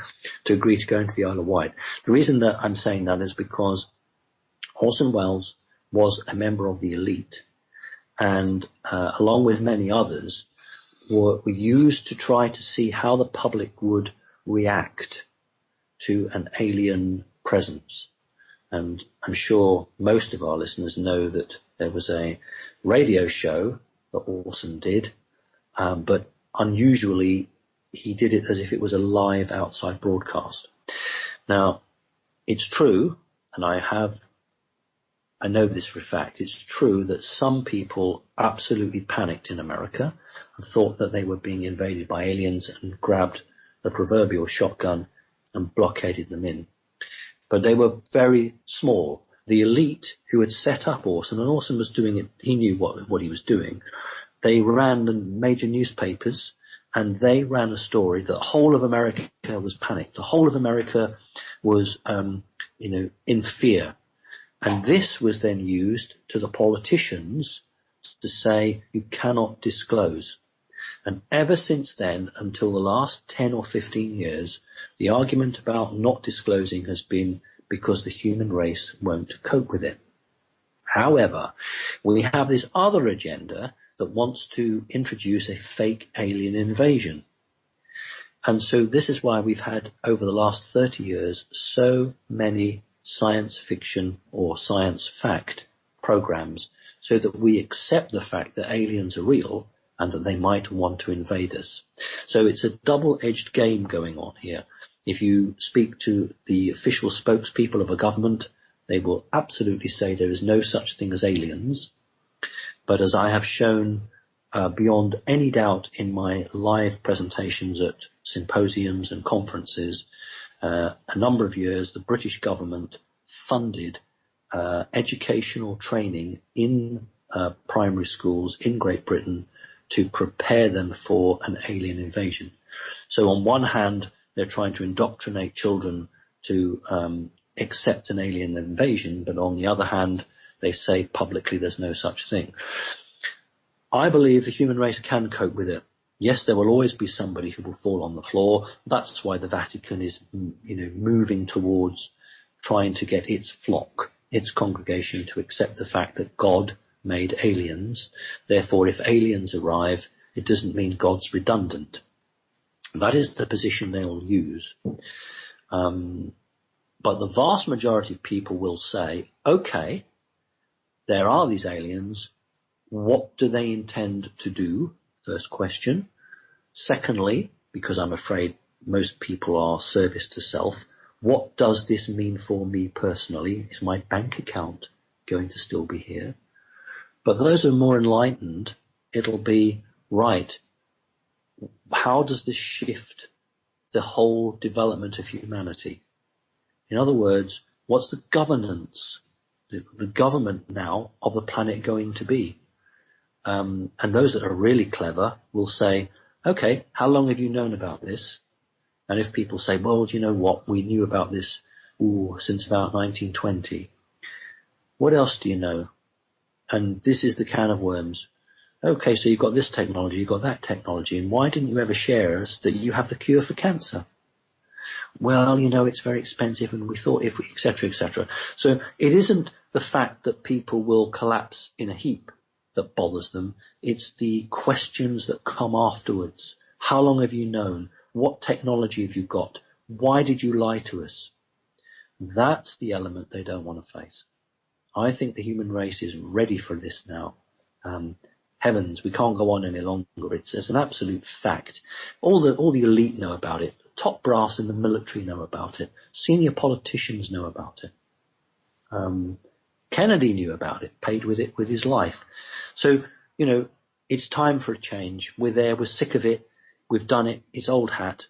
agree to go into the Isle of Wight. The reason that I'm saying that is because Orson Welles was a member of the elite, and along with many others, were used to try to see how the public would react to an alien presence. And I'm sure most of our listeners know that there was a radio show that Orson did, but unusually he did it as if it was a live outside broadcast. Now, it's true, and I know this for a fact, it's true that some people absolutely panicked in America and thought that they were being invaded by aliens and grabbed the proverbial shotgun and blockaded them in. But they were very small. The elite who had set up Orson, and Orson was doing it, he knew what he was doing. They ran the major newspapers, and they ran a story that the whole of America was panicked. The whole of America was, in fear. And this was then used to the politicians to say, you cannot disclose. And ever since then, until the last 10 or 15 years, the argument about not disclosing has been because the human race won't cope with it. However, we have this other agenda that wants to introduce a fake alien invasion. And so this is why we've had, over the last 30 years, so many science fiction or science fact programs, so that we accept the fact that aliens are real and that they might want to invade us. So it's a double-edged game going on here. If you speak to the official spokespeople of a government, they will absolutely say there is no such thing as aliens. But as I have shown beyond any doubt in my live presentations at symposiums and conferences, a number of years, the British government funded educational training in primary schools in Great Britain to prepare them for an alien invasion. So on one hand, they're trying to indoctrinate children to accept an alien invasion, but on the other hand, they say publicly there's no such thing. I believe the human race can cope with it. Yes, there will always be somebody who will fall on the floor. That's why the Vatican is, moving towards trying to get its flock, its congregation, to accept the fact that God made aliens. Therefore, if aliens arrive, it doesn't mean God's redundant. That is the position they'll use. But the vast majority of people will say, okay, there are these aliens. what do they intend to do? First question. Secondly, because I'm afraid most people are service to self, what does this mean for me personally? Is my bank account going to still be here? But those who are more enlightened, it'll be, right, how does this shift the whole development of humanity? In other words, what's the governance, the government now of the planet going to be? And those that are really clever will say, okay, how long have you known about this? And if people say, well, do you know what? We knew about this since about 1920. What else do you know? And this is the can of worms. Okay, so you've got this technology, you've got that technology, and why didn't you ever share us that you have the cure for cancer? Well, you know, it's very expensive, and we thought if we, et cetera, et cetera. So it isn't the fact that people will collapse in a heap that bothers them. It's the questions that come afterwards. How long have you known? What technology have you got? Why did you lie to us? That's the element they don't want to face. I think the human race is ready for this now. Heavens, we can't go on any longer. It's an absolute fact. All the elite know about it. Top brass in the military know about it. Senior politicians know about it. Kennedy knew about it, paid with it with his life. So, you know, it's time for a change. We're there. We're sick of it. We've done it. It's old hat.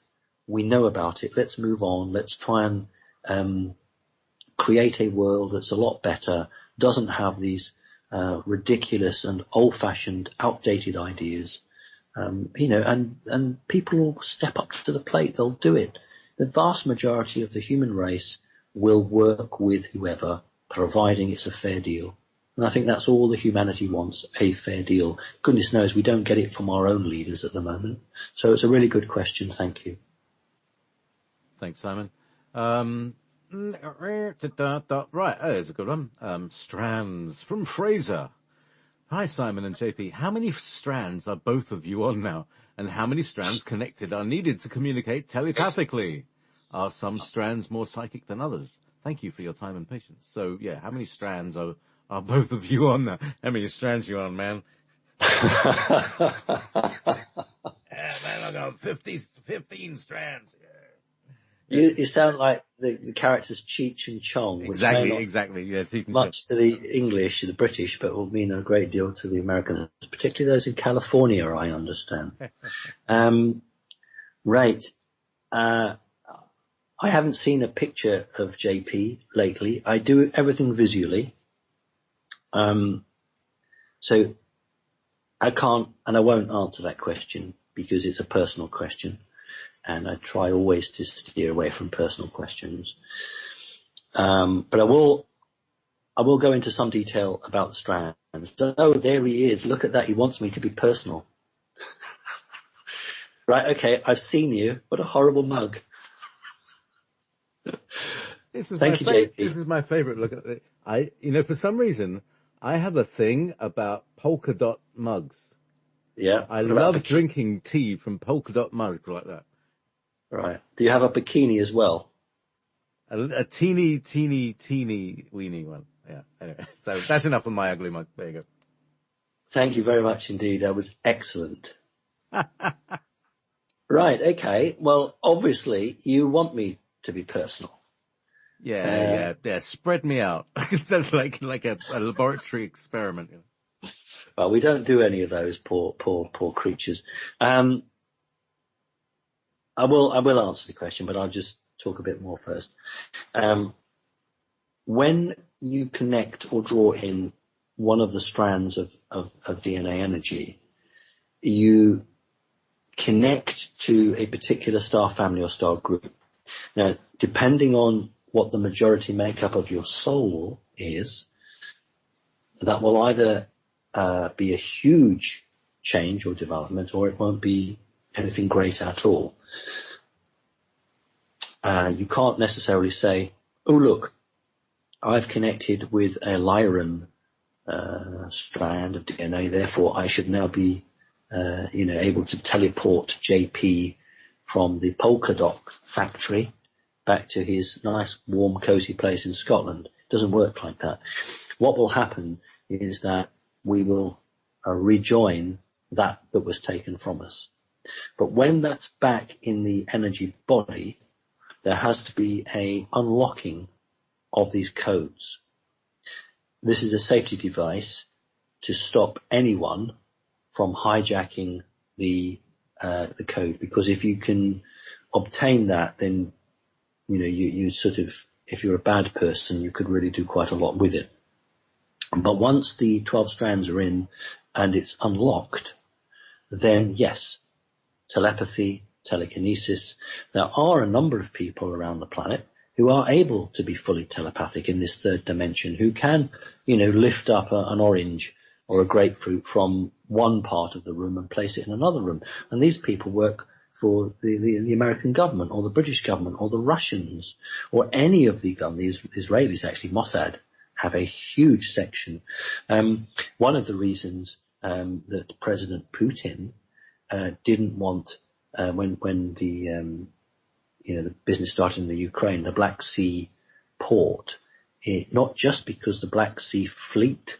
We know about it. Let's move on. Let's try and create a world that's a lot better, doesn't have these ridiculous and old-fashioned, outdated ideas. You know, and people will step up to the plate. They'll do it. The vast majority of the human race will work with whoever, providing it's a fair deal. And I think that's all the humanity wants, a fair deal. Goodness knows we don't get it from our own leaders at the moment. So it's a really good question. Thank you. Thanks, Simon. Right, there's a good one. Strands from Fraser. Hi, Simon and JP. How many strands are both of you on now? And how many strands connected are needed to communicate telepathically? Are some strands more psychic than others? Thank you for your time and patience. So, yeah, how many strands are both of you on now? How many strands you on, man? Yeah, man, I got 15 strands. Yeah. You sound like the characters Cheech and Chong. Exactly. Yeah, much to the English, the British, but will mean a great deal to the Americans, particularly those in California, I understand. Right. I haven't seen a picture of JP lately. I do everything visually. So I can't, and I won't answer that question because it's a personal question. And I try always to steer away from personal questions. But I will go into some detail about the strands. Oh, there he is. Look at that. He wants me to be personal. Right. Okay. I've seen you. What a horrible mug. Thank you, JP. This is my favorite look at it. For some reason, I have a thing about polka dot mugs. Yeah. I love drinking tea from polka dot mugs like that. Right. Do you have a bikini as well? A teeny weeny one. Yeah. Anyway, so that's enough of my ugly mug. There you go. Thank you very much indeed. That was excellent. Right. Okay. Well, obviously you want me to be personal. Yeah. Spread me out. That's like a laboratory experiment. You know? Well, we don't do any of those, poor creatures. I will answer the question, but I'll just talk a bit more first. When you connect or draw in one of the strands of DNA energy, you connect to a particular star family or star group. Now, depending on what the majority makeup of your soul is, that will either be a huge change or development, or it won't be anything great at all. You can't necessarily say, oh, look, I've connected with a Lyran strand of DNA, therefore I should now be able to teleport JP from the polka dot factory back to his nice, warm, cozy place in Scotland. It doesn't work like that. What will happen is that we will rejoin that was taken from us. But when that's back in the energy body, there has to be a unlocking of these codes. This is a safety device to stop anyone from hijacking the code, because if you can obtain that, then you sort of, if you're a bad person, you could really do quite a lot with it. But once the 12 strands are in and it's unlocked, then yes, telepathy, telekinesis. There are a number of people around the planet who are able to be fully telepathic in this third dimension, who can, lift up an orange or a grapefruit from one part of the room and place it in another room. And these people work for the American government or the British government or the Russians or any of the Israelis, actually. Mossad have a huge section. One of the reasons that President Putin didn't want, when the business started in the Ukraine, the Black Sea port, not just because the Black Sea Fleet,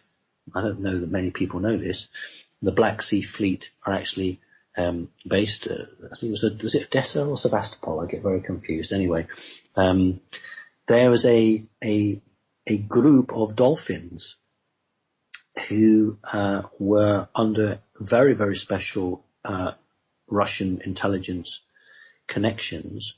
I don't know that many people know this, the Black Sea Fleet are actually based, I think was it Odessa or Sevastopol? I get very confused. Anyway, there was a group of dolphins who were under very, very special Russian intelligence connections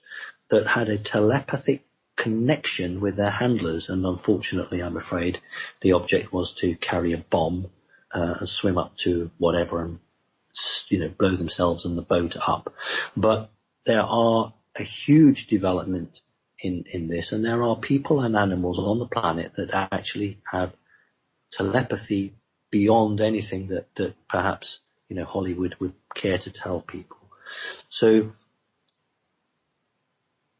that had a telepathic connection with their handlers, and unfortunately, I'm afraid, the object was to carry a bomb and swim up to whatever and blow themselves and the boat up. But there are a huge development in this, and there are people and animals on the planet that actually have telepathy beyond anything that perhaps Hollywood would care to tell people. So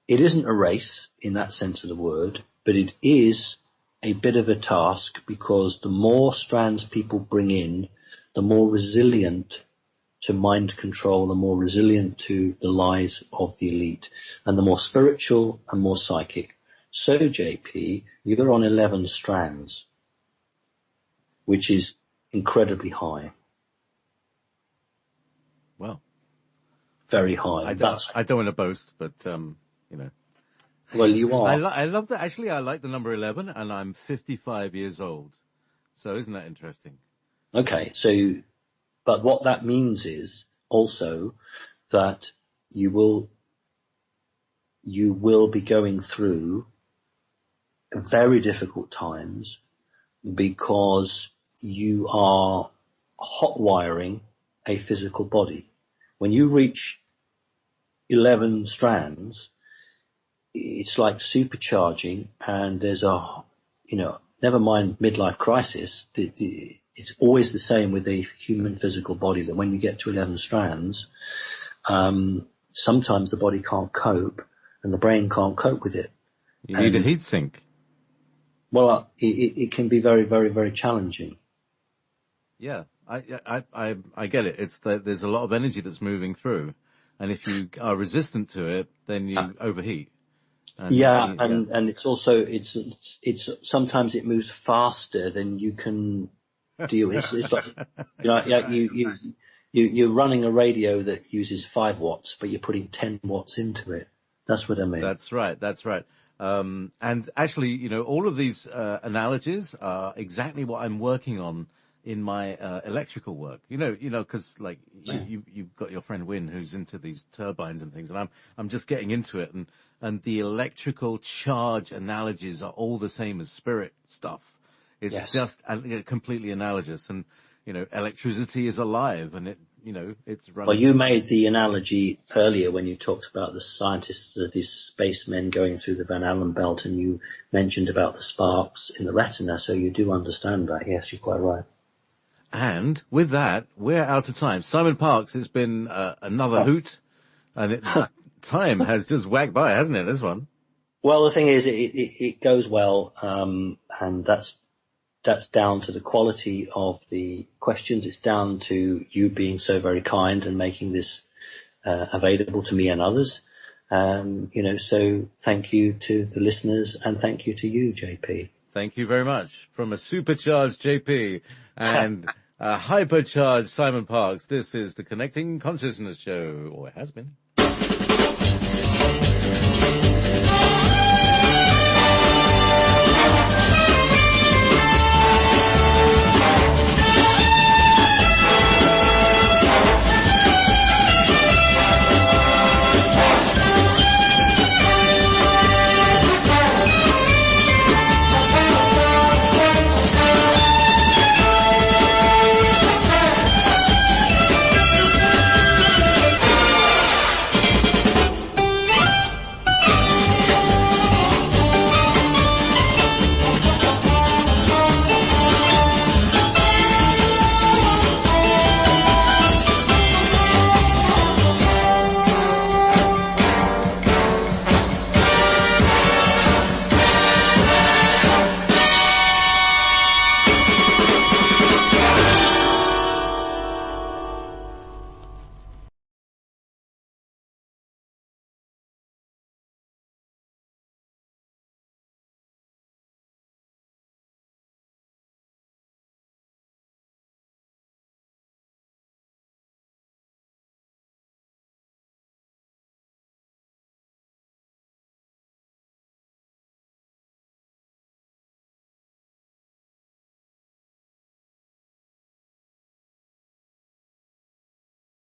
it isn't a race in that sense of the word, but it is a bit of a task, because the more strands people bring in, the more resilient to mind control, the more resilient to the lies of the elite, and the more spiritual and more psychic. So, JP, you're on 11 strands, which is incredibly high. Well, very high. I don't want to boast, but Well, you are. I love that. Actually, I like the number 11, and I'm 55 years old. So isn't that interesting? Okay, but what that means is also that you will be going through very difficult times, because you are hot wiring a physical body. When you reach 11 strands, it's like supercharging, and there's never mind midlife crisis. It's always the same with a human physical body, that when you get to 11 strands, sometimes the body can't cope and the brain can't cope with it. You need a heat sink. Well, it can be very, very, very challenging. Yeah, I get it. It's that there's a lot of energy that's moving through, and if you are resistant to it, then you overheat. And it's also it's sometimes it moves faster than you can deal with. It's like you're running a radio that uses 5 watts, but you're putting 10 watts into it. That's what I mean. That's right. And actually, all of these analogies are exactly what I'm working on in my electrical work. Because you've got your friend Win who's into these turbines and things, and I'm just getting into it, and the electrical charge analogies are all the same as spirit stuff. It's just completely analogous, and electricity is alive, and it's running. Well, you made the analogy earlier when you talked about the scientists, these spacemen going through the Van Allen belt, and you mentioned about the sparks in the retina, so you do understand that. Yes, you're quite right. And with that, we're out of time. Simon Parkes, it's been another hoot, and time has just whacked by, hasn't it, this one? Well, the thing is, it goes well, and that's down to the quality of the questions. It's down to you being so very kind and making this available to me and others. So thank you to the listeners, and thank you to you, JP. Thank you very much from a supercharged JP. And hypercharged Simon Parkes. This is the Connecting Consciousness Show, or it has been.